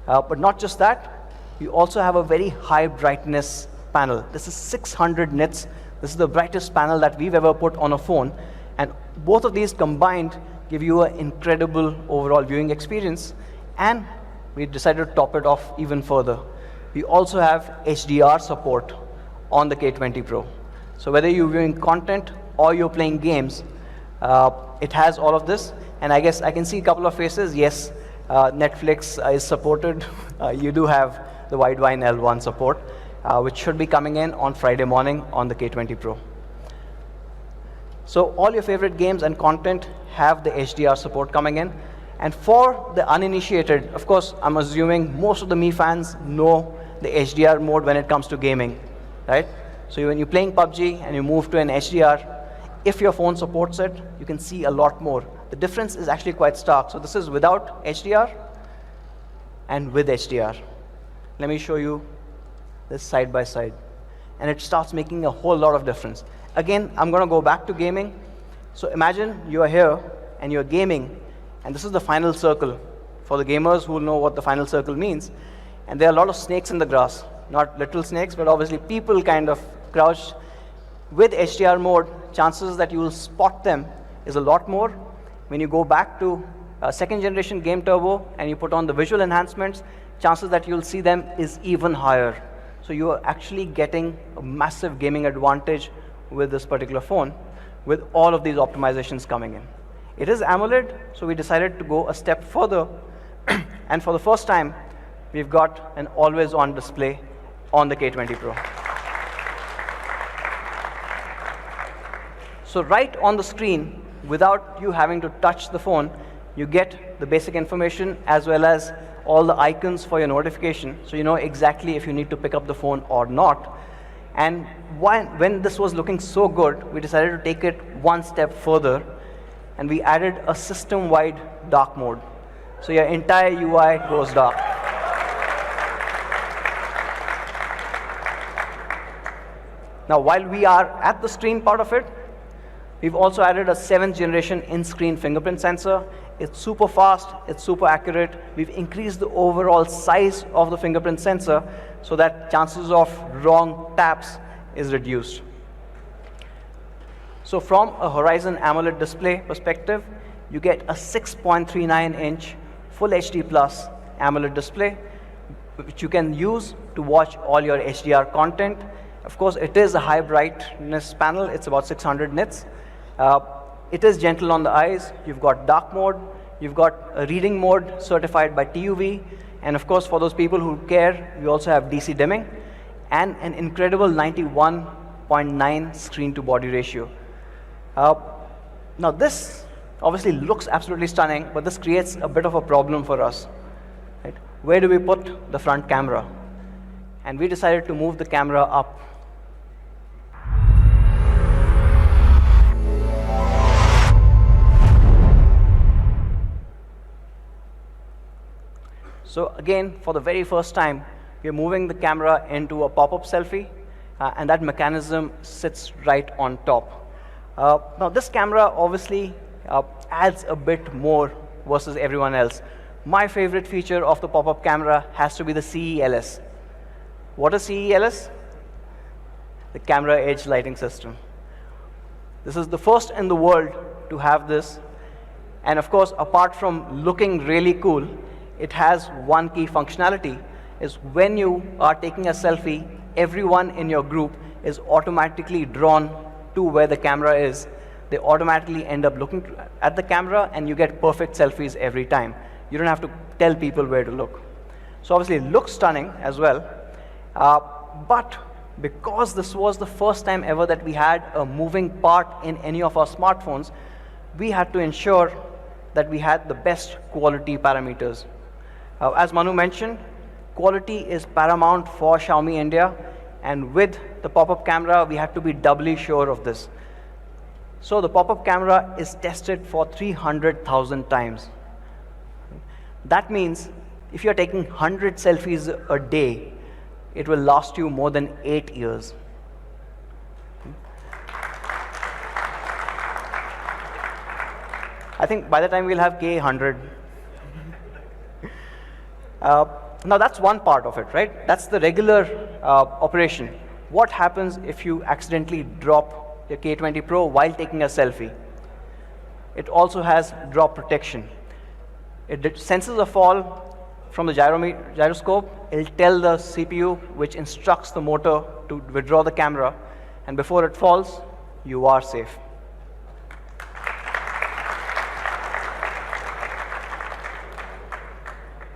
[SPEAKER 11] But not just that, you also have a very high brightness panel. This is 600 nits. This is the brightest panel that we've ever put on a phone. And both of these combined give you an incredible overall viewing experience. And we decided to top it off even further. We also have HDR support on the K20 Pro. So whether you're viewing content or you're playing games, it has all of this. And I guess I can see a couple of faces. Yes, Netflix is supported. You do have the Widevine L1 support, which should be coming in on Friday morning on the K20 Pro. So all your favorite games and content have the HDR support coming in. And for the uninitiated, of course, I'm assuming most of the Mi fans know the HDR mode when it comes to gaming, right? So when you're playing PUBG and you move to an HDR, if your phone supports it, you can see a lot more. The difference is actually quite stark. So this is without HDR and with HDR. Let me show you this side by side. And it starts making a whole lot of difference. Again, I'm going to go back to gaming. So imagine you are here and you're gaming, and this is the final circle. For the gamers who know what the final circle means, and there are a lot of snakes in the grass. Not literal snakes, but obviously people kind of crouched. With HDR mode, chances that you will spot them is a lot more. When you go back to second generation Game Turbo and you put on the visual enhancements, chances that you'll see them is even higher. So you are actually getting a massive gaming advantage with this particular phone, with all of these optimizations coming in. It is AMOLED, so we decided to go a step further. And for the first time, we've got an always-on display on the K20 Pro. So right on the screen, without you having to touch the phone, you get the basic information as well as all the icons for your notification, so you know exactly if you need to pick up the phone or not. And when this was looking so good, we decided to take it one step further, and we added a system-wide dark mode. So your entire UI goes dark. Now, while we are at the screen part of it, we've also added a 7th generation in-screen fingerprint sensor. It's super fast, it's super accurate. We've increased the overall size of the fingerprint sensor so that chances of wrong taps is reduced. So from a Horizon AMOLED display perspective, you get a 6.39-inch Full HD Plus AMOLED display, which you can use to watch all your HDR content. Of course, it is a high brightness panel. It's about 600 nits. It is gentle on the eyes. You've got dark mode. You've got a reading mode certified by TUV. And of course, for those people who care, we also have DC dimming and an incredible 91.9 screen to body ratio. Now this obviously looks absolutely stunning, but this creates a bit of a problem for us. Right? Where do we put the front camera? And we decided to move the camera up. So again, for the very first time, we're moving the camera into a pop-up selfie, and that mechanism sits right on top. Now this camera obviously adds a bit more versus everyone else. My favorite feature of the pop-up camera has to be the CELS. What is CELS? The camera edge lighting system. This is the first in the world to have this. And of course, apart from looking really cool, it has one key functionality, is when you are taking a selfie, everyone in your group is automatically drawn to where the camera is. They automatically end up looking at the camera, and you get perfect selfies every time. You don't have to tell people where to look. So obviously it looks stunning as well. But because this was the first time ever that we had a moving part in any of our smartphones, we had to ensure that we had the best quality parameters. As Manu mentioned, quality is paramount for Xiaomi India, and with the pop-up camera, we had to be doubly sure of this. So the pop-up camera is tested for 300,000 times. That means if you're taking 100 selfies a day, it will last you more than 8 years. I think by the time we'll have K100. Now that's one part of it, right? That's the regular operation. What happens if you accidentally drop your K20 Pro while taking a selfie? It also has drop protection. It senses a fall from the gyroscope. It'll tell the CPU, which instructs the motor to withdraw the camera, and before it falls, you are safe.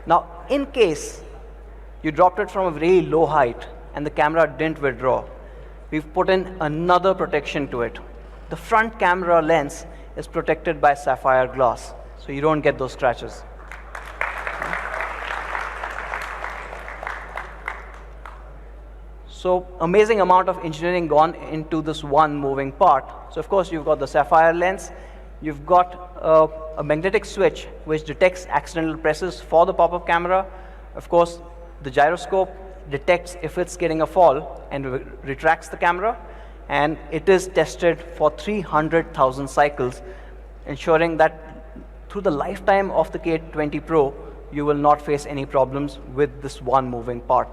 [SPEAKER 11] Now, in case you dropped it from a very low height and the camera didn't withdraw, we've put in another protection to it. The front camera lens is protected by sapphire glass, so you don't get those scratches. So amazing amount of engineering gone into this one moving part. So of course you've got the sapphire lens, you've got a magnetic switch which detects accidental presses for the pop-up camera. Of course, the gyroscope detects if it's getting a fall and retracts the camera, and it is tested for 300,000 cycles, ensuring that through the lifetime of the K20 Pro, you will not face any problems with this one moving part.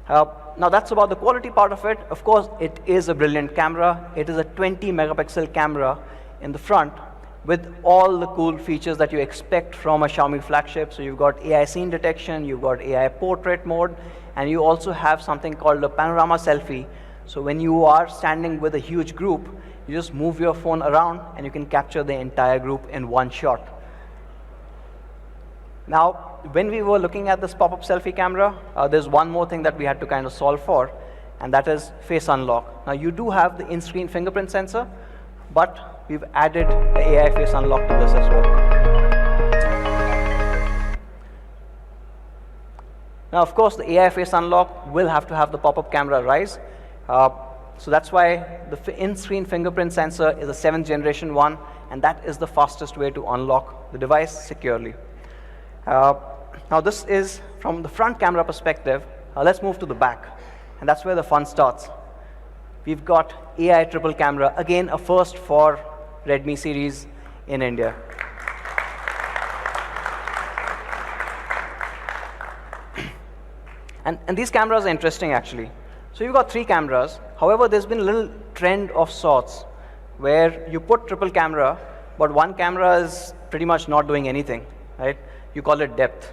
[SPEAKER 11] Now that's about the quality part of it. Of course, it is a brilliant camera. It is a 20 megapixel camera in the front with all the cool features that you expect from a Xiaomi flagship. So you've got AI scene detection, you've got AI portrait mode, and you also have something called a panorama selfie. So when you are standing with a huge group, you just move your phone around and you can capture the entire group in one shot. Now, when we were looking at this pop-up selfie camera, there's one more thing that we had to kind of solve for, and that is face unlock. Now, you do have the in-screen fingerprint sensor, but we've added the AI face unlock to this as well. Now, of course, the AI face unlock will have to have the pop-up camera rise. So that's why the in-screen fingerprint sensor is a 7th generation one, and that is the fastest way to unlock the device securely. Now this is from the front camera perspective. Let's move to the back, and that's where the fun starts. We've got AI triple camera, again a first for Redmi series in India. And these cameras are interesting actually. So you've got 3 cameras. However, there's been a little trend of sorts where you put triple camera, but one camera is pretty much not doing anything, right? You call it depth.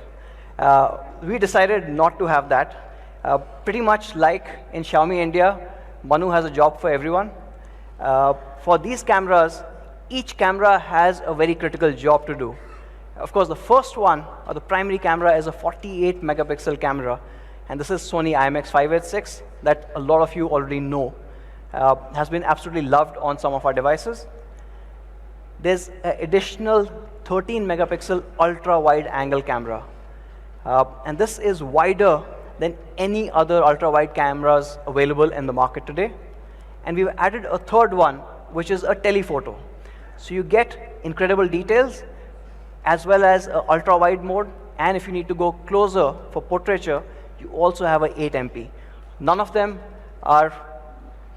[SPEAKER 11] We decided not to have that. Pretty much like in Xiaomi India, Manu has a job for everyone. For these cameras, each camera has a very critical job to do. Of course, the first one, or the primary camera, is a 48 megapixel camera. And this is Sony IMX586 that a lot of you already know. Has been absolutely loved on some of our devices. There's an additional 13 megapixel ultra wide angle camera. And this is wider than any other ultra wide cameras available in the market today. And we've added a third one, which is a telephoto. So you get incredible details as well as ultra wide mode. And if you need to go closer for portraiture, you also have a 8 MP. None of them are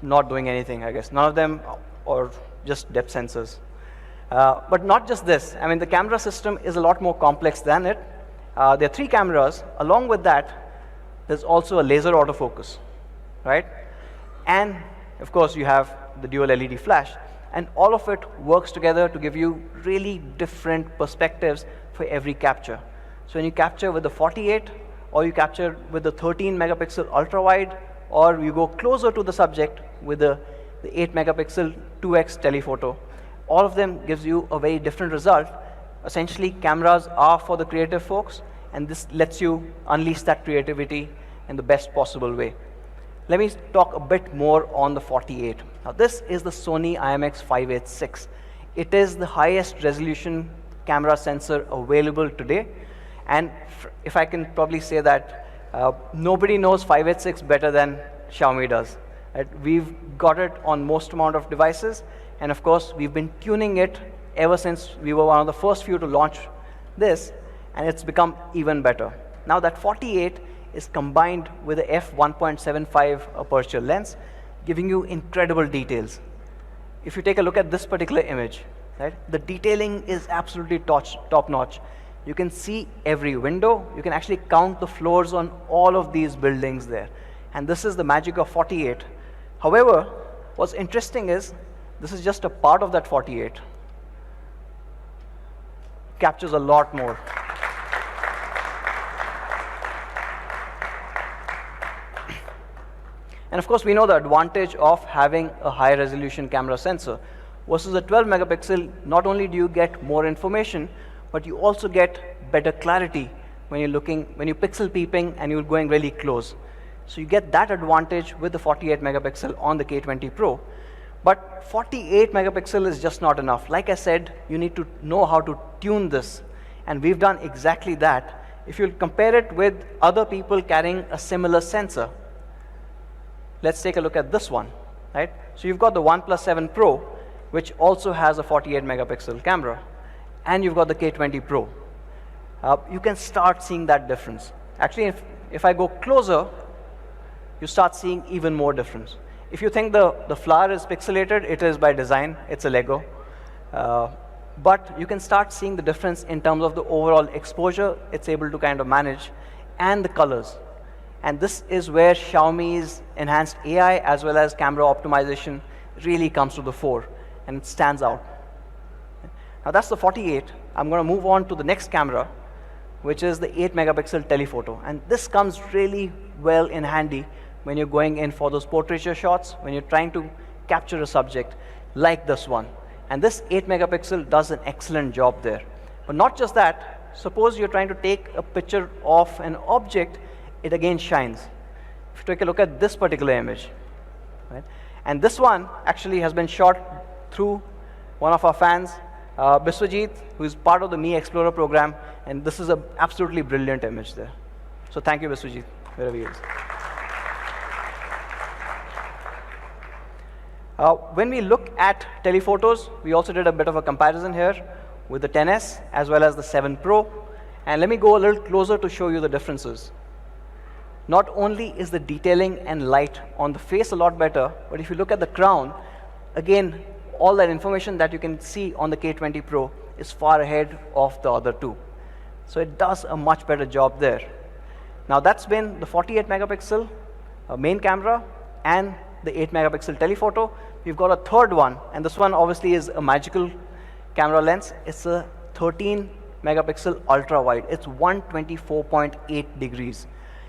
[SPEAKER 11] not doing anything, I guess. None of them are just depth sensors. But not just this. I mean, the camera system is a lot more complex than it. There are 3 cameras. Along with that, there's also a laser autofocus, right? And of course, you have the dual LED flash. And all of it works together to give you really different perspectives for every capture. So when you capture with the 48, or you capture with the 13 megapixel ultra wide, or you go closer to the subject with the 8 megapixel 2x telephoto, all of them gives you a very different result. Essentially, cameras are for the creative folks, and this lets you unleash that creativity in the best possible way. Let me talk a bit more on the 48. Now, this is the Sony IMX586. It is the highest resolution camera sensor available today. And if I can probably say that, nobody knows 586 better than Xiaomi does. Right? We've got it on most amount of devices. And of course, we've been tuning it ever since we were one of the first few to launch this. And it's become even better. Now that 48 is combined with a f1.75 aperture lens, giving you incredible details. If you take a look at this particular image, right, the detailing is absolutely top-notch. You can see every window. You can actually count the floors on all of these buildings there. And this is the magic of 48. However, what's interesting is this is just a part of that 48. Captures a lot more. And of course, we know the advantage of having a high resolution camera sensor. Versus a 12 megapixel, not only do you get more information, but you also get better clarity when you're pixel peeping and you're going really close. So you get that advantage with the 48 megapixel on the K20 Pro. But 48 megapixel is just not enough. Like I said, you need to know how to tune this. And we've done exactly that. If you compare it with other people carrying a similar sensor, let's take a look at this one, right? So you've got the OnePlus 7 Pro, which also has a 48 megapixel camera, and you've got the K20 Pro. You can start seeing that difference. Actually, if I go closer, you start seeing even more difference. If you think the flower is pixelated, it is by design, it's a Lego. But you can start seeing the difference in terms of the overall exposure it's able to kind of manage, and the colors. And this is where Xiaomi's enhanced AI as well as camera optimization really comes to the fore, and it stands out. Now that's the 48. I'm going to move on to the next camera, which is the 8 megapixel telephoto. And this comes really well in handy when you're going in for those portraiture shots, when you're trying to capture a subject like this one. And this 8 megapixel does an excellent job there. But not just that, suppose you're trying to take a picture of an object, it again shines. If you take a look at this particular image, right? And this one actually has been shot through one of our fans, Biswajit, who is part of the Me Explorer program, and this is an absolutely brilliant image there. So thank you, Biswajit, wherever he is. When we look at telephotos, we also did a bit of a comparison here with the 10S as well as the 7 Pro. And let me go a little closer to show you the differences. Not only is the detailing and light on the face a lot better, but if you look at the crown, again, all that information that you can see on the K20 Pro is far ahead of the other two. So it does a much better job there. Now that's been the 48 megapixel main camera and the 8 megapixel telephoto. We've got a third one, and this one obviously is a magical camera lens. It's a 13 megapixel ultra wide. It's 124.8 degrees.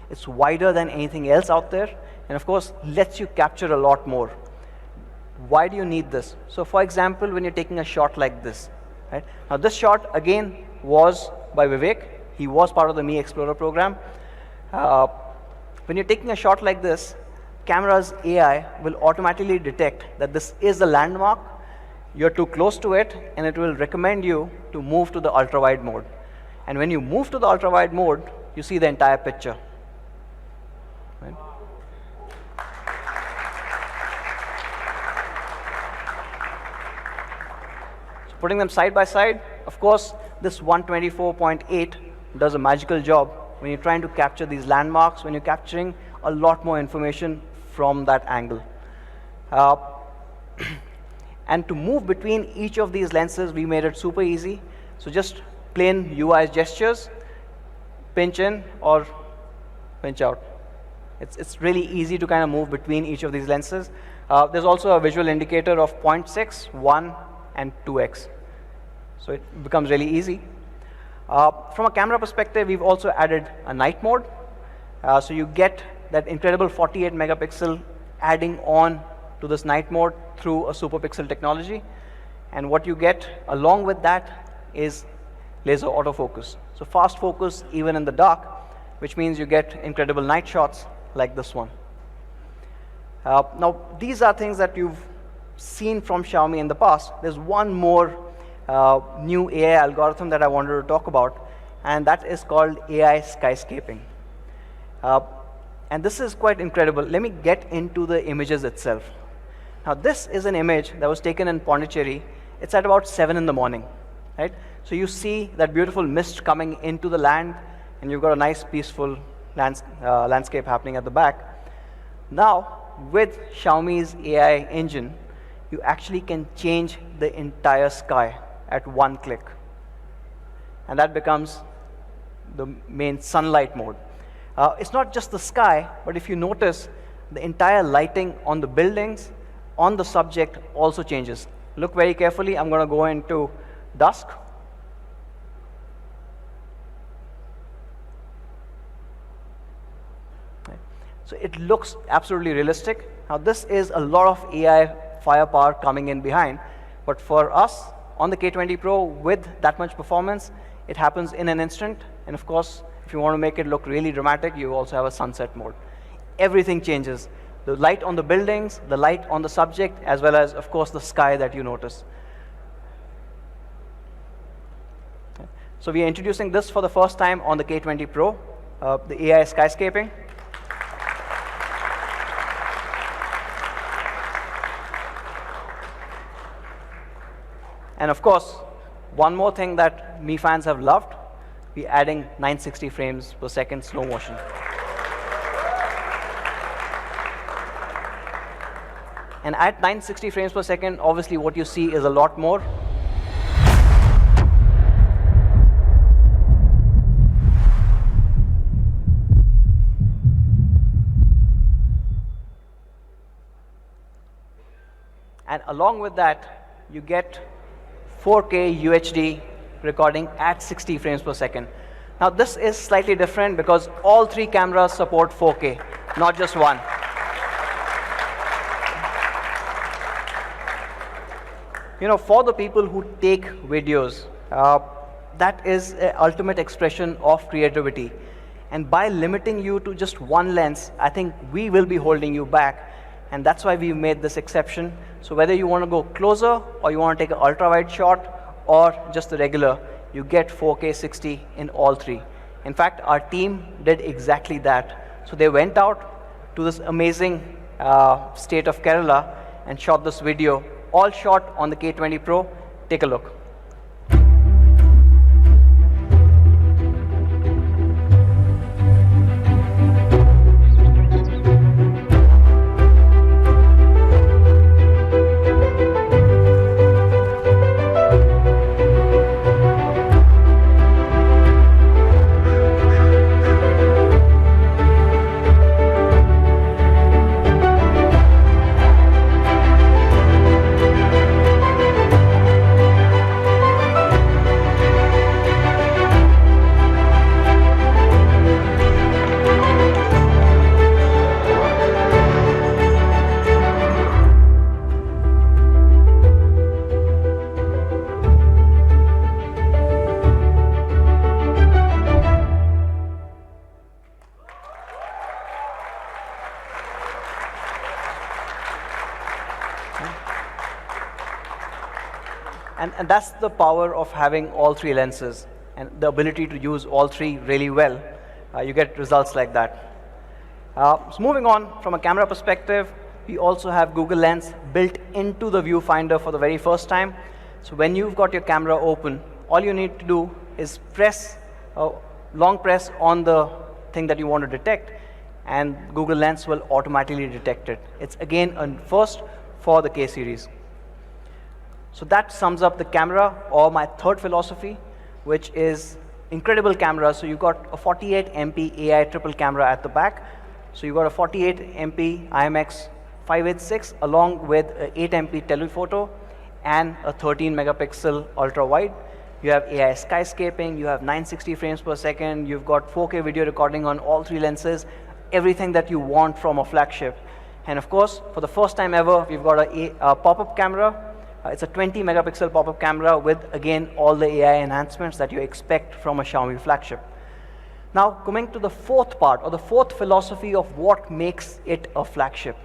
[SPEAKER 11] It's wider than anything else out there, and of course lets you capture a lot more. Why do you need this? So for example, when you're taking a shot like this, right? Now this shot again was by Vivek. He was part of the Me Explorer program. When you're taking a shot like this, camera's AI will automatically detect that this is a landmark, you're too close to it, and it will recommend you to move to the ultra wide mode. And when you move to the ultra wide mode, you see the entire picture. Right? So putting them side by side, of course, this 124.8 does a magical job when you're trying to capture these landmarks, when you're capturing a lot more information from that angle. And to move between each of these lenses, we made it super easy. So just plain UI gestures, pinch in or pinch out. It's really easy to kind of move between each of these lenses. There's also a visual indicator of 0.6, 1, and 2x. So it becomes really easy. From a camera perspective, we've also added a night mode. So you get that incredible 48 megapixel adding on to this night mode through a super pixel technology. And what you get along with that is laser autofocus. So fast focus even in the dark, which means you get incredible night shots like this one. Now, these are things that you've seen from Xiaomi in the past. There's one more new AI algorithm that I wanted to talk about, and that is called AI skyscaping. And this is quite incredible. Let me get into the images itself. Now, this is an image that was taken in Pondicherry. It's at about 7 in the morning, right? So you see that beautiful mist coming into the land, and you've got a nice, peaceful landscape happening at the back. Now, with Xiaomi's AI engine, you actually can change the entire sky at one click. and that becomes the main sunlight mode. It's not just the sky, but if you notice, the entire lighting on the buildings, on the subject also changes. Look very carefully. I'm going to go into dusk. So it looks absolutely realistic. Now this is a lot of AI firepower coming in behind, but for us on the K20 Pro with that much performance, it happens in an instant. And of course, if you want to make it look really dramatic, you also have a sunset mode. Everything changes. The light on the buildings, the light on the subject, as well as, of course, the sky that you notice. So we are introducing this for the first time on the K20 Pro, the AI skyscaping. And of course, one more thing that Mi fans have loved, we're adding 960 frames per second slow motion. And at 960 frames per second, obviously what you see is a lot more. And along with that, you get 4K UHD recording at 60 frames per second. Now this is slightly different because all three cameras support 4K, not just one. You know, for the people who take videos, that is an ultimate expression of creativity. And by limiting you to just one lens, I think we will be holding you back. And that's why we made this exception. So whether you want to go closer or you want to take an ultra-wide shot or just the regular, you get 4K 60 in all three. In fact, our team did exactly that. So they went out to this amazing state of Kerala and shot this video, all shot on the K20 Pro. Take a look. And that's the power of having all three lenses and the ability to use all three really well. You get results like that. So moving on, from a camera perspective, we also have Google Lens built into the viewfinder for the very first time. So when you've got your camera open, all you need to do is press, long press on the thing that you want to detect, and Google Lens will automatically detect it. It's again a first for the K series. So that sums up the camera, or my third philosophy, which is incredible camera. So you've got a 48 MP AI triple camera at the back. So you've got a 48 MP IMX 586 along with an 8 MP telephoto and a 13 megapixel ultra wide. You have AI skyscaping, you have 960 frames per second, you've got 4K video recording on all three lenses, everything that you want from a flagship. And of course, for the first time ever, we've got a pop-up camera. It's a 20 megapixel pop-up camera with, again, all the AI enhancements that you expect from a Xiaomi flagship. Now, coming to the fourth part, or the fourth philosophy of what makes it a flagship,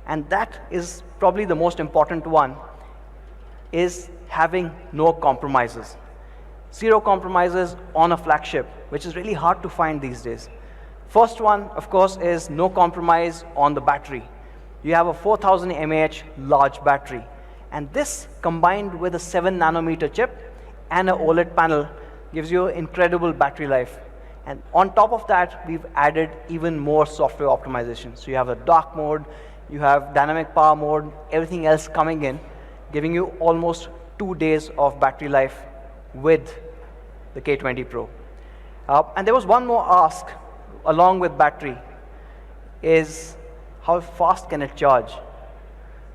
[SPEAKER 11] and that is probably the most important one, is having no compromises. Zero compromises on a flagship, which is really hard to find these days. First one, of course, is no compromise on the battery. You have a 4000 mAh large battery. And this, combined with a 7 nanometer chip and an OLED panel, gives you incredible battery life. And on top of that, we've added even more software optimization. So you have a dark mode, you have dynamic power mode, everything else coming in, giving you almost 2 days of battery life with the K20 Pro. And there was one more ask along with battery, is how fast can it charge?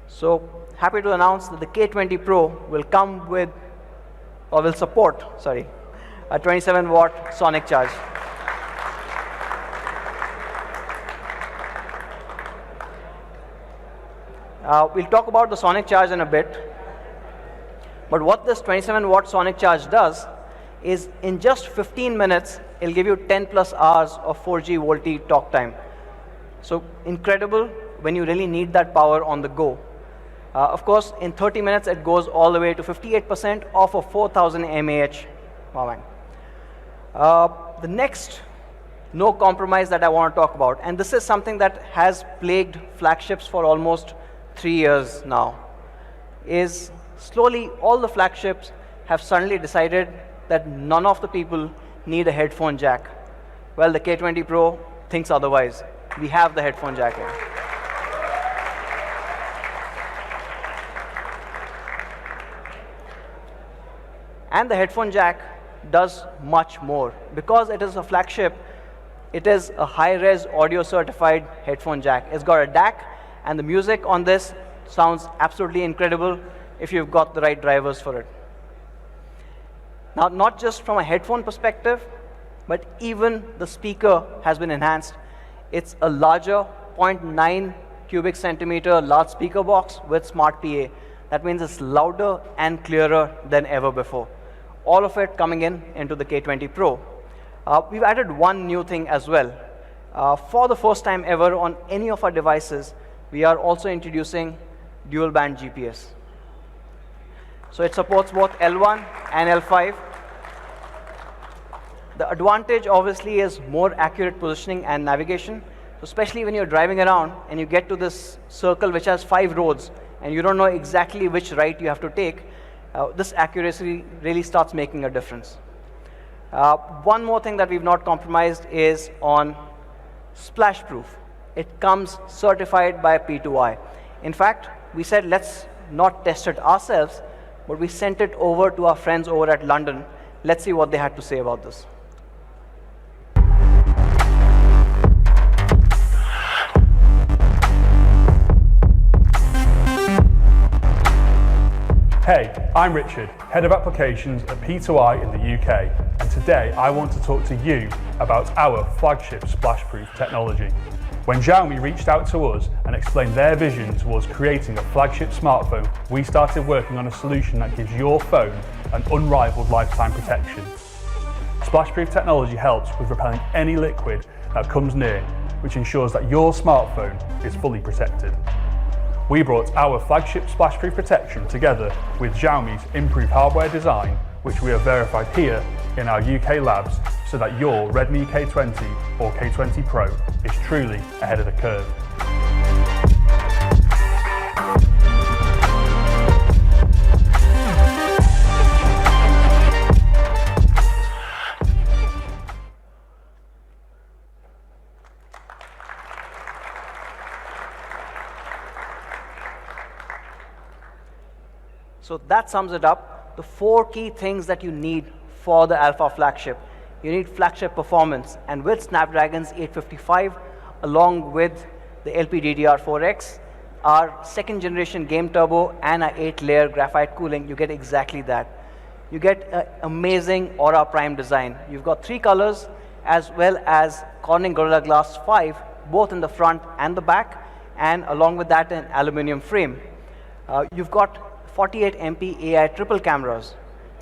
[SPEAKER 11] So happy to announce that the K20 Pro will come with, or will support, sorry, a 27-watt sonic charge. We'll talk about the sonic charge in a bit. But what this 27-watt sonic charge does is in just 15 minutes, it'll give you 10 plus hours of 4G VoLTE talk time. So incredible when you really need that power on the go. Of course, in 30 minutes, it goes all the way to 58% off of 4000 mAh. Wow, man. The next no compromise that I want to talk about, and this is something that has plagued flagships for almost 3 years now, is slowly all the flagships have suddenly decided that none of the people need a headphone jack. Well, the K20 Pro thinks otherwise. We have the headphone jack here. And the headphone jack does much more. Because it is a flagship, it is a high-res audio certified headphone jack. It's got a DAC, and the music on this sounds absolutely incredible if you've got the right drivers for it. Now, not just from a headphone perspective, but even the speaker has been enhanced. It's a larger 0.9 cubic centimeter large speaker box with smart PA. That means it's louder and clearer than ever before. All of it coming into the K20 Pro. We've added one new thing as well. For the first time ever on any of our devices, we are also introducing dual band GPS. So it supports both L1 and L5. The advantage obviously is more accurate positioning and navigation, especially when you're driving around and you get to this circle which has 5 roads and you don't know exactly which right you have to take. This accuracy really starts making a difference. One more thing that we've not compromised is on splash proof. It comes certified by P2I. In fact, we said let's not test it ourselves, but we sent it over to our friends over at London. Let's see what they had to say about this.
[SPEAKER 12] Hey, I'm Richard, Head of Applications at P2I in the UK, and today I want to talk to you about our flagship splashproof technology. When Xiaomi reached out to us and explained their vision towards creating a flagship smartphone, we started working on a solution that gives your phone an unrivaled lifetime protection. Splashproof technology helps with repelling any liquid that comes near, which ensures that your smartphone is fully protected. We brought our flagship splashproof protection together with Xiaomi's improved hardware design, which we have verified here in our UK labs, so that your Redmi K20 or K20 Pro is truly ahead of the curve.
[SPEAKER 11] So that sums it up. The 4 key things that you need for the Alpha flagship. You need flagship performance, and with Snapdragon's 855, along with the LPDDR4X, our 2nd generation game turbo, and our 8-layer graphite cooling, you get exactly that. You get an amazing Aura Prime design. You've got 3 colors, as well as Corning Gorilla Glass 5, both in the front and the back, and along with that, an aluminum frame. You've got 48 MP AI triple cameras,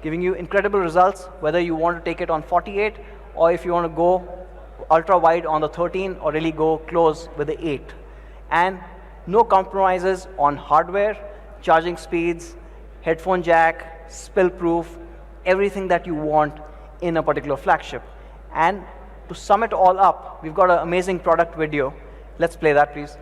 [SPEAKER 11] giving you incredible results, whether you want to take it on 48 or if you want to go ultra wide on the 13 or really go close with the 8. And no compromises on hardware, charging speeds, headphone jack, spill proof, everything that you want in a particular flagship. And to sum it all up, we've got an amazing product video. Let's play that, please.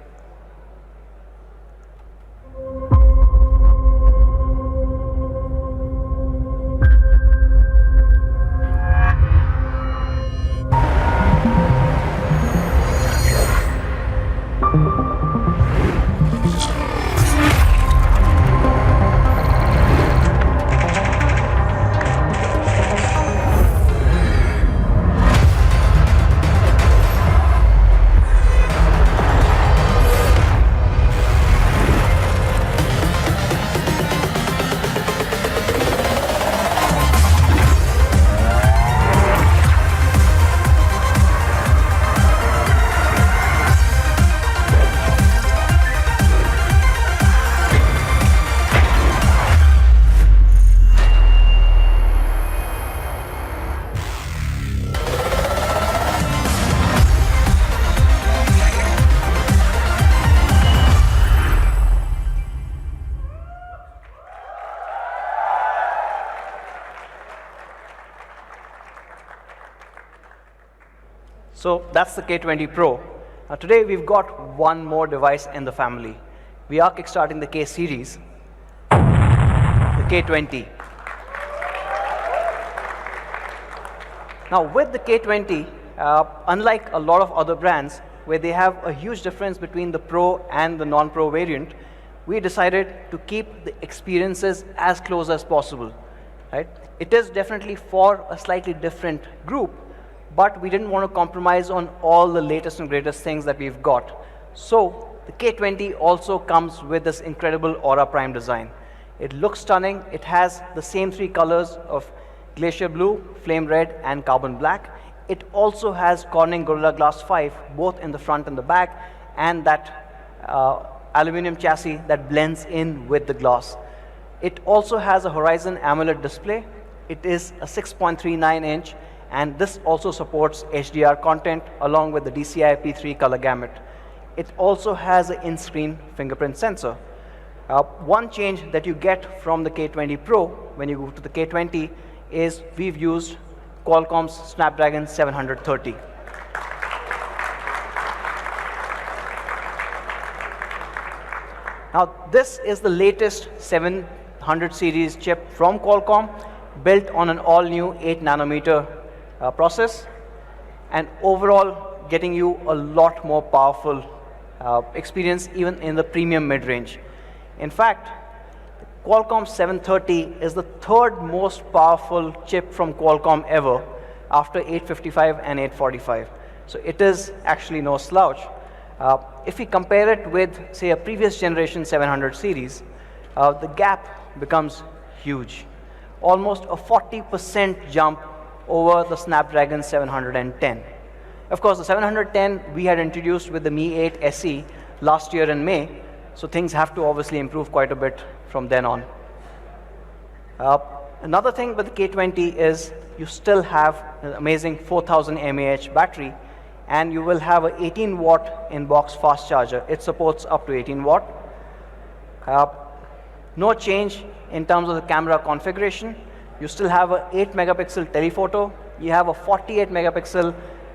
[SPEAKER 11] So that's the K20 Pro. Now today we've got one more device in the family. We are kickstarting the K series, the K20. Now with the K20, unlike a lot of other brands where they have a huge difference between the Pro and the non-Pro variant, we decided to keep the experiences as close as possible. Right? It is definitely for a slightly different group, but we didn't want to compromise on all the latest and greatest things that we've got. So the K20 also comes with this incredible Aura Prime design. It looks stunning. It has the same three colors of Glacier Blue, Flame Red, and Carbon Black. It also has Corning Gorilla Glass 5, both in the front and the back, and that aluminum chassis that blends in with the glass. It also has a Horizon AMOLED display. It is a 6.39 inch, and this also supports HDR content along with the DCI P3 color gamut. It also has an in-screen fingerprint sensor. One change that you get from the K20 Pro when you go to the K20 is we've used Qualcomm's Snapdragon 730. Now this is the latest 700 series chip from Qualcomm, built on an all-new 8 nanometer process, and overall getting you a lot more powerful experience even in the premium mid-range. In fact, Qualcomm 730 is the third most powerful chip from Qualcomm ever, after 855 and 845. So it is actually no slouch. If we compare it with, say, a previous generation 700 series, the gap becomes huge. Almost a 40% jump over the Snapdragon 710. Of course, the 710 we had introduced with the Mi 8 SE last year in May, so things have to obviously improve quite a bit from then on. Another thing with the K20 is you still have an amazing 4000 mAh battery, and you will have an 18 watt in-box fast charger. It supports up to 18 watt. No change in terms of the camera configuration. You still have an 8 megapixel telephoto. You have a 48 megapixel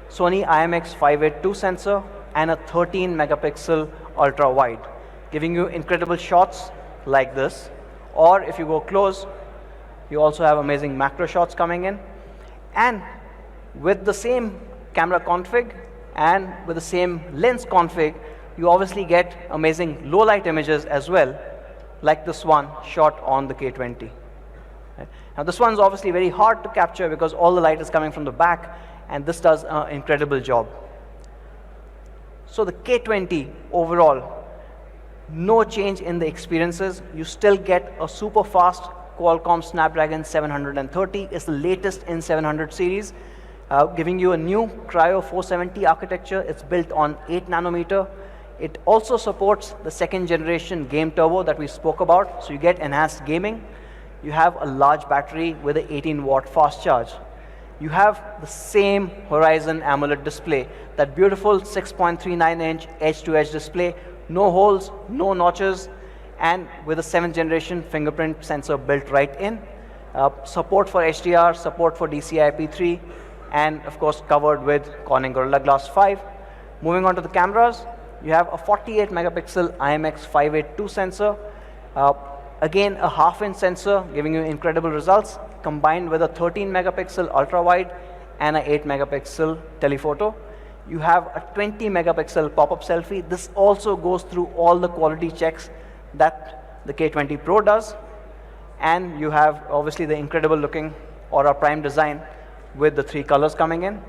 [SPEAKER 11] Sony IMX582 sensor and a 13 megapixel ultra wide, giving you incredible shots like this. Or if you go close, you also have amazing macro shots coming in. And with the same camera config and with the same lens config, you obviously get amazing low light images as well, like this one shot on the K20. Right? Now this one's obviously very hard to capture because all the light is coming from the back, and this does an incredible job. So the K20 overall, no change in the experiences. You still get a super fast Qualcomm Snapdragon 730. It's the latest in 700 series, giving you a new Cryo 470 architecture. It's built on 8 nanometer. It also supports the second generation game turbo that we spoke about, so you get enhanced gaming. You have a large battery with an 18 watt fast charge. You have the same Horizon AMOLED display, that beautiful 6.39 inch edge-to-edge display, no holes, no notches, and with a 7th generation fingerprint sensor built right in. Support for HDR, support for DCI P3, and of course covered with Corning Gorilla Glass 5. Moving on to the cameras, you have a 48 megapixel IMX582 sensor. Again, a half-inch sensor giving you incredible results, combined with a 13 megapixel ultra-wide and an 8 megapixel telephoto. You have a 20 megapixel pop-up selfie. This also goes through all the quality checks that the K20 Pro does. And you have obviously the incredible looking Aura Prime design with the 3 colors coming in.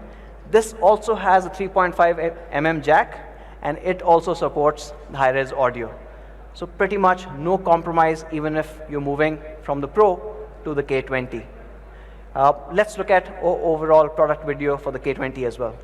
[SPEAKER 11] This also has a 3.5 mm jack, and it also supports the high-res audio. So pretty much no compromise even if you're moving from the Pro to the K20. Let's look at overall product video for the K20 as well.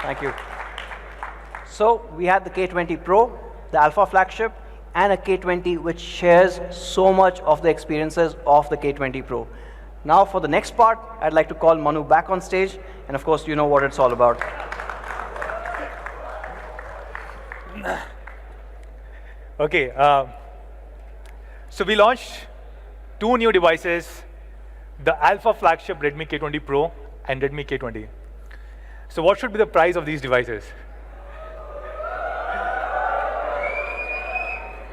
[SPEAKER 11] Thank you. So we had the K20 Pro, the Alpha flagship, and a K20 which shares so much of the experiences of the K20 Pro. Now for the next part, I'd like to call Manu back on stage, and of course you know what it's all about.
[SPEAKER 4] Okay, so we launched two new devices, the Alpha flagship Redmi K20 Pro and Redmi K20. So what should be the price of these devices?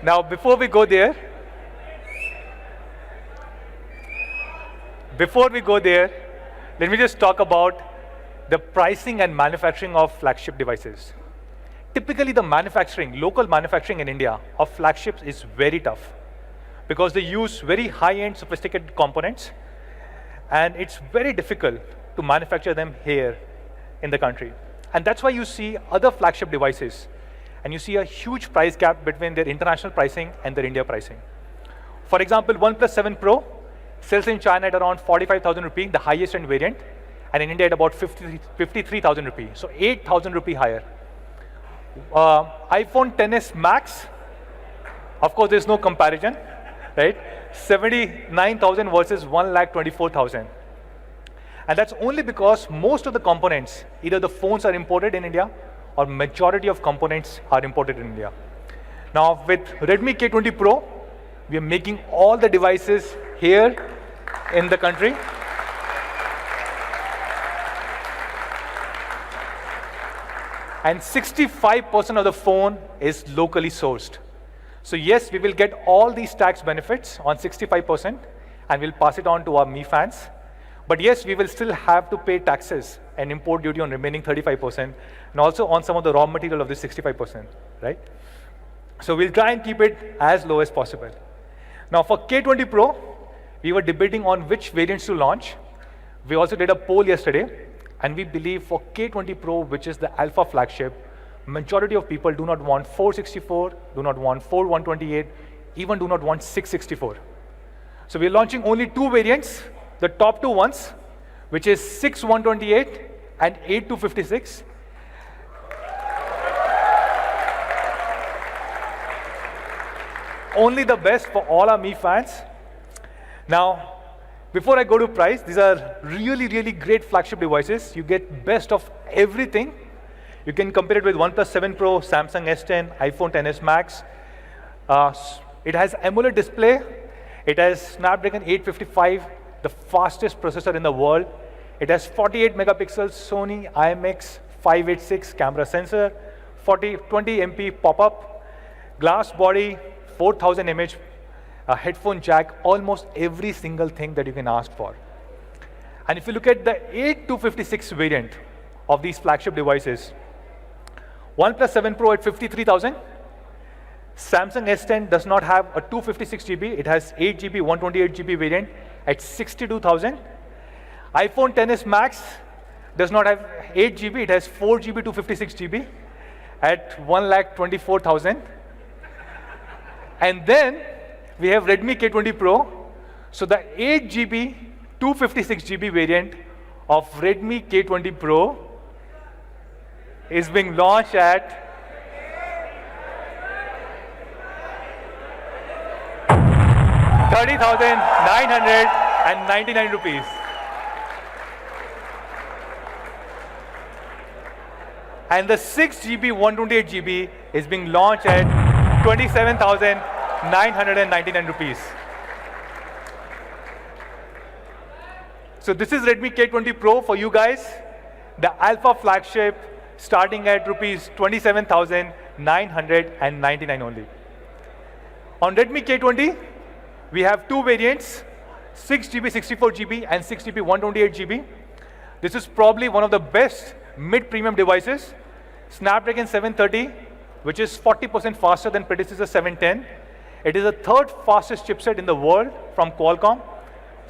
[SPEAKER 4] Now, before we go there, let me just talk about the pricing and manufacturing of flagship devices. Typically, the local manufacturing in India of flagships is very tough because they use very high-end sophisticated components, and it's very difficult to manufacture them here in the country. And that's why you see other flagship devices, and you see a huge price gap between their international pricing and their India pricing. For example, OnePlus 7 Pro sells in China at around 45,000 rupee, the highest end variant, and in India at about 53,000 rupee, so 8,000 rupee higher. iPhone XS Max, of course there's no comparison, right? 79,000 versus 1,24,000. And that's only because most of the components, either the phones are imported in India or majority of components are imported in India. Now with Redmi K20 Pro, we are making all the devices here in the country. And 65% of the phone is locally sourced. So yes, we will get all these tax benefits on 65%, and we'll pass it on to our Mi fans. But yes, we will still have to pay taxes and import duty on remaining 35%, and also on some of the raw material of this 65%, right? So we'll try and keep it as low as possible. Now for K20 Pro, we were debating on which variants to launch. We also did a poll yesterday, and we believe for K20 Pro, which is the Alpha flagship, majority of people do not want 464, do not want 4128, even do not want 664. So we're launching only two variants, the top two ones, which is 6128 and 8256. Only the best for all our Mi fans. Now, before I go to price, these are really, really great flagship devices. You get best of everything. You can compare it with OnePlus 7 Pro, Samsung S10, iPhone XS Max. It has AMOLED display. It has Snapdragon 855, the fastest processor in the world. It has 48 megapixels Sony IMX 586 camera sensor, 20 MP pop-up, glass body, 4000 mAh headphone jack, almost every single thing that you can ask for. And if you look at the 8256 variant of these flagship devices, OnePlus 7 Pro at 53,000, Samsung S10 does not have a 256 GB, it has 8 GB, 128 GB variant at 62,000. iPhone XS Max does not have 8 GB, it has 4 GB, 256 GB at 1,24,000. And then we have Redmi K20 Pro. So the 8 GB, 256 GB variant of Redmi K20 Pro is being launched at 30,999 rupees. And the 6 GB, 128 GB is being launched at 27,999 rupees. So this is Redmi K20 Pro for you guys. The Alpha flagship starting at rupees 27,999 only. On Redmi K20, we have two variants, 6 GB, 64 GB and 6 GB, 128 GB. This is probably one of the best mid-premium devices. Snapdragon 730, which is 40% faster than predecessor 710. It is the third fastest chipset in the world from Qualcomm.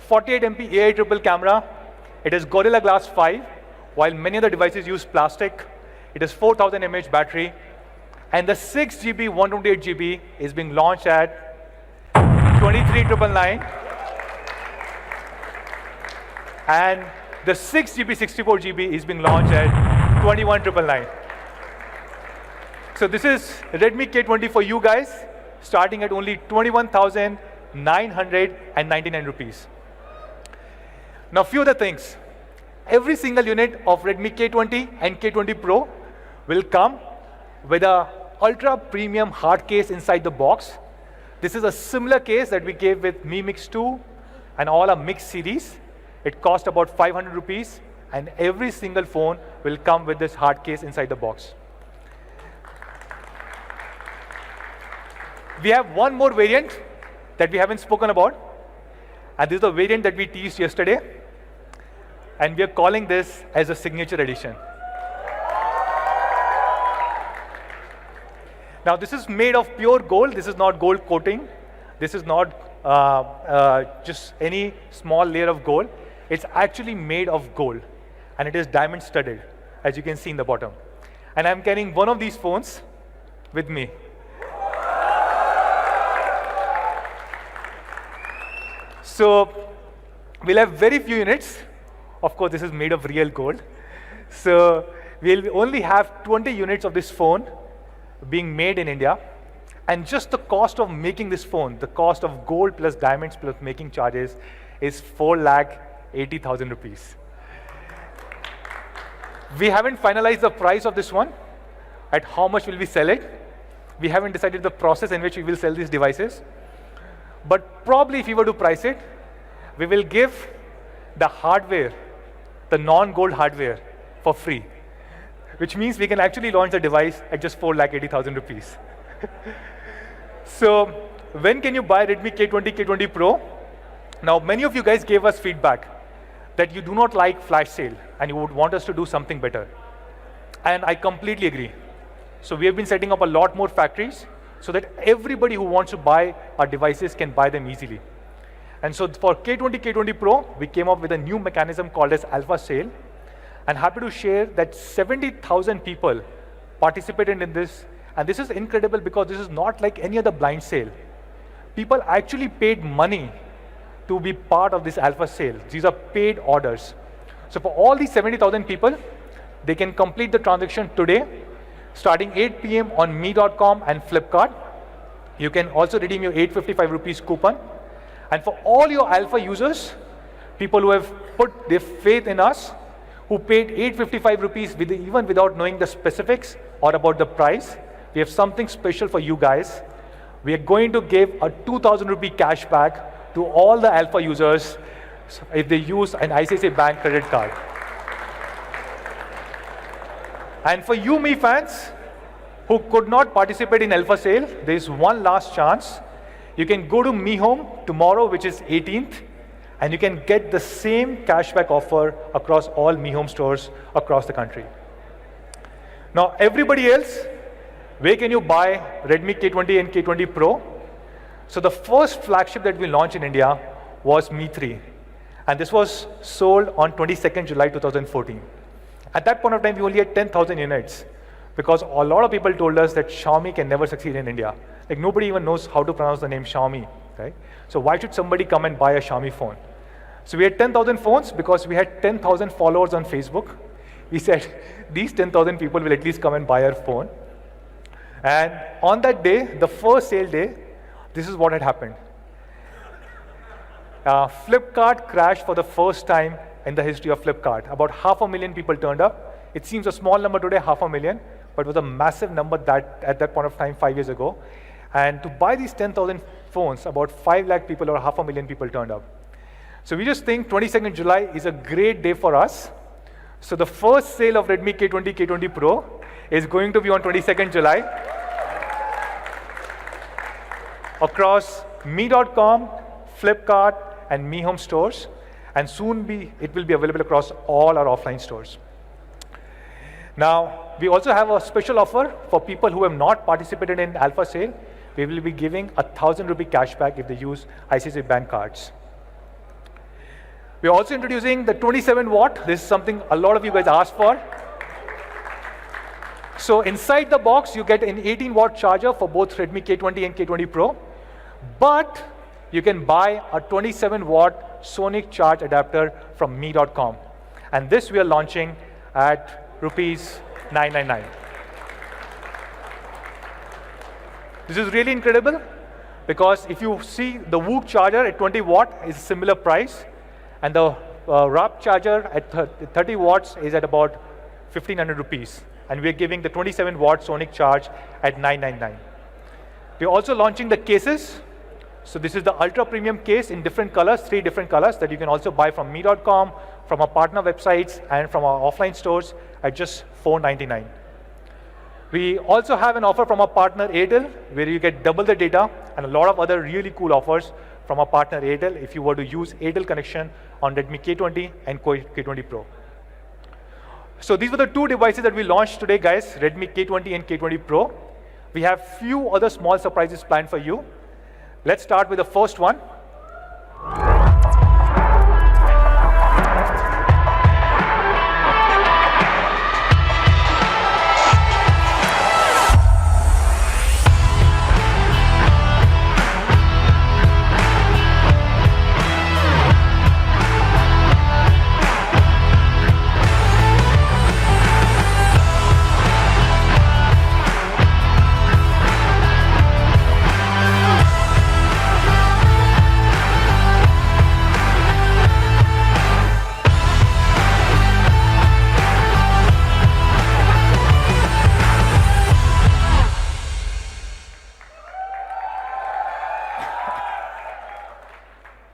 [SPEAKER 4] 48 MP AI triple camera. It is Gorilla Glass 5, while many other devices use plastic. It is 4,000 mAh battery. And the 6 GB, 128 GB is being launched at 23,999. And the 6 GB, 64 GB is being launched at 21,999. So this is Redmi K20 for you guys, starting at only 21,999 rupees. Now, few other things. Every single unit of Redmi K20 and K20 Pro will come with a ultra premium hard case inside the box. This is a similar case that we gave with Mi Mix 2 and all our Mix series. It cost about 500 rupees, and every single phone will come with this hard case inside the box. We have one more variant that we haven't spoken about, and this is the variant that we teased yesterday, and we are calling this as a signature edition. Now, this is made of pure gold. This is not gold coating. This is not just any small layer of gold. It's actually made of gold, and it is diamond studded, as you can see in the bottom. And I'm carrying one of these phones with me. So we'll have very few units. Of course, this is made of real gold. So we'll only have 20 units of this phone being made in India. And just the cost of making this phone, the cost of gold plus diamonds plus making charges, is 4,80,000 rupees. We haven't finalized the price of this one, at how much will we sell it. We haven't decided the process in which we will sell these devices. But probably if we were to price it, we will give the hardware, the non-gold hardware, for free, which means we can actually launch the device at just 4,80,000 rupees. So when can you buy Redmi K20, K20 Pro? Now, many of you guys gave us feedback that you do not like flash sale and you would want us to do something better. And I completely agree. So we have been setting up a lot more factories so that everybody who wants to buy our devices can buy them easily. And so for K20, K20 Pro, we came up with a new mechanism called as Alpha Sale. And happy to share that 70,000 people participated in this. And this is incredible because this is not like any other blind sale. People actually paid money to be part of this Alpha Sale. These are paid orders. So for all these 70,000 people, they can complete the transaction today, starting 8 p.m. on me.com and Flipkart. You can also redeem your 855 rupees coupon. And for all your Alpha users, people who have put their faith in us, who paid 855 rupees even without knowing the specifics or about the price, we have something special for you guys. We are going to give a 2,000 rupee cashback to all the Alpha users if they use an ICICI Bank credit card. And for you Mi fans who could not participate in Alpha Sale, there is one last chance. You can go to Mi Home tomorrow, which is 18th, and you can get the same cashback offer across all Mi Home stores across the country. Now, everybody else, where can you buy Redmi K20 and K20 Pro? So the first flagship that we launched in India was Mi 3. And this was sold on 22nd July 2014. At that point of time, we only had 10,000 units because a lot of people told us that Xiaomi can never succeed in India. Like nobody even knows how to pronounce the name Xiaomi, right? So why should somebody come and buy a Xiaomi phone? So we had 10,000 phones because we had 10,000 followers on Facebook. We said, these 10,000 people will at least come and buy our phone. And on that day, the first sale day, this is what had happened. Flipkart crashed for the first time in the history of Flipkart. About 500,000 people turned up. It seems a small number today, 500,000, but it was a massive number at that point of time 5 years ago. And to buy these 10,000 phones, about 5 lakh people or 500,000 people turned up. So we just think 22nd July is a great day for us. So the first sale of Redmi K20, K20 Pro is going to be on 22nd July across me.com, Flipkart, and Mi Home stores. And soon it will be available across all our offline stores. Now, we also have a special offer for people who have not participated in Alpha Sale. We will be giving a 1,000 rupee cashback if they use ICICI Bank cards. We're also introducing the 27 watt. This is something a lot of you guys asked for. So inside the box, you get an 18 watt charger for both Redmi K20 and K20 Pro. But you can buy a 27 watt Sonic charge adapter from me.com. And this we are launching at rupees 999. This is really incredible because if you see the Whoop charger at 20 watt is a similar price, and the RAP charger at 30 watts is at about 1500 rupees, and we're giving the 27 watt sonic charge at 999. We're also launching the cases. So this is the ultra premium case in different colors, 3 different colors that you can also buy from me.com, from our partner websites, and from our offline stores at just $499. We also have an offer from our partner Airtel, where you get double the data and a lot of other really cool offers from our partner Airtel if you were to use Airtel connection on Redmi K20 and K20 Pro. So these were the 2 devices that we launched today, guys, Redmi K20 and K20 Pro. We have few other small surprises planned for you. Let's start with the first one.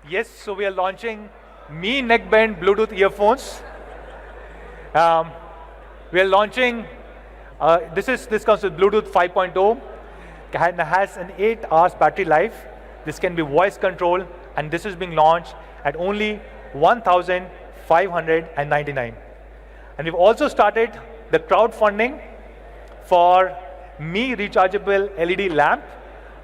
[SPEAKER 4] Yes, so we are launching Mi Neckband Bluetooth earphones. We are launching, this comes with Bluetooth 5.0, and has an 8 hours battery life. This can be voice control, and this is being launched at only 1,599. And we've also started the crowdfunding for Mi rechargeable LED lamp.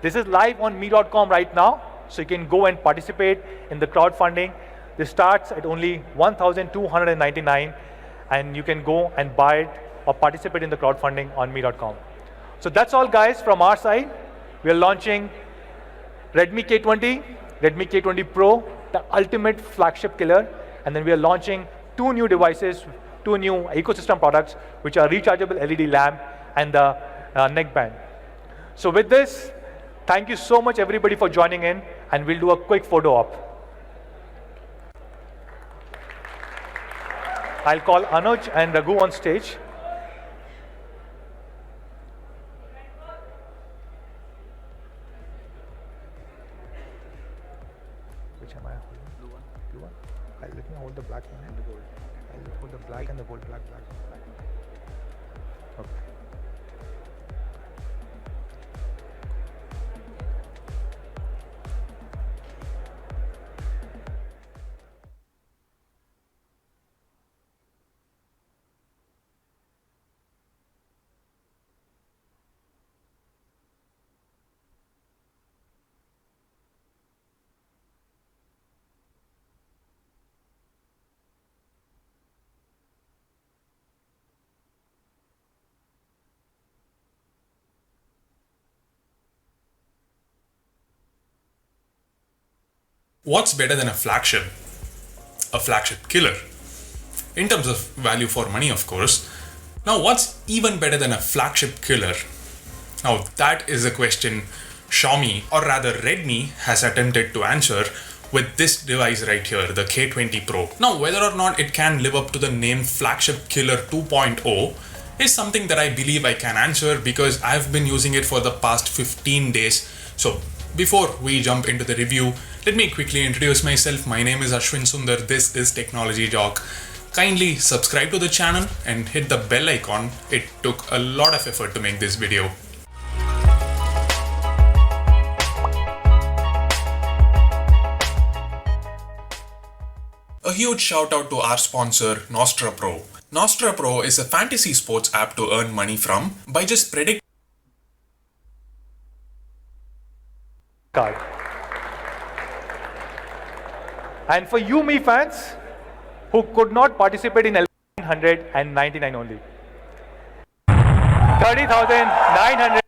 [SPEAKER 4] This is live on me.com right now. So you can go and participate in the crowdfunding. This starts at only 1,299, and you can go and buy it or participate in the crowdfunding on me.com. So that's all, guys, from our side. We are launching Redmi K20, Redmi K20 Pro, the ultimate flagship killer, and then we are launching 2 new devices, 2 new ecosystem products, which are rechargeable LED lamp and the neckband. So with this, thank you so much, everybody, for joining in, and we'll do a quick photo op. I'll call Anuj and Raghu on stage. Which am I holding? Blue one. Blue one? Let me hold the black one and the gold. I'll hold the black and the gold. Black. Okay.
[SPEAKER 13] What's better than a flagship? A flagship killer. In terms of value for money, of course. Now, what's even better than a flagship killer? Now, that is a question Xiaomi, or rather Redmi, has attempted to answer with this device right here, the K20 Pro. Now, whether or not it can live up to the name Flagship Killer 2.0 is something that I believe I can answer because I've been using it for the past 15 days. So before we jump into the review, let me quickly introduce myself. My name is Ashwin Sundar. This is Technology Jock. Kindly subscribe to the channel and hit the bell icon. It took a lot of effort to make this video. A huge shout out to our sponsor, Nostra Pro. Nostra Pro is a fantasy sports app to earn money from by just predicting
[SPEAKER 4] card. And for you Mi fans who could not participate in 1,199 only, 30,999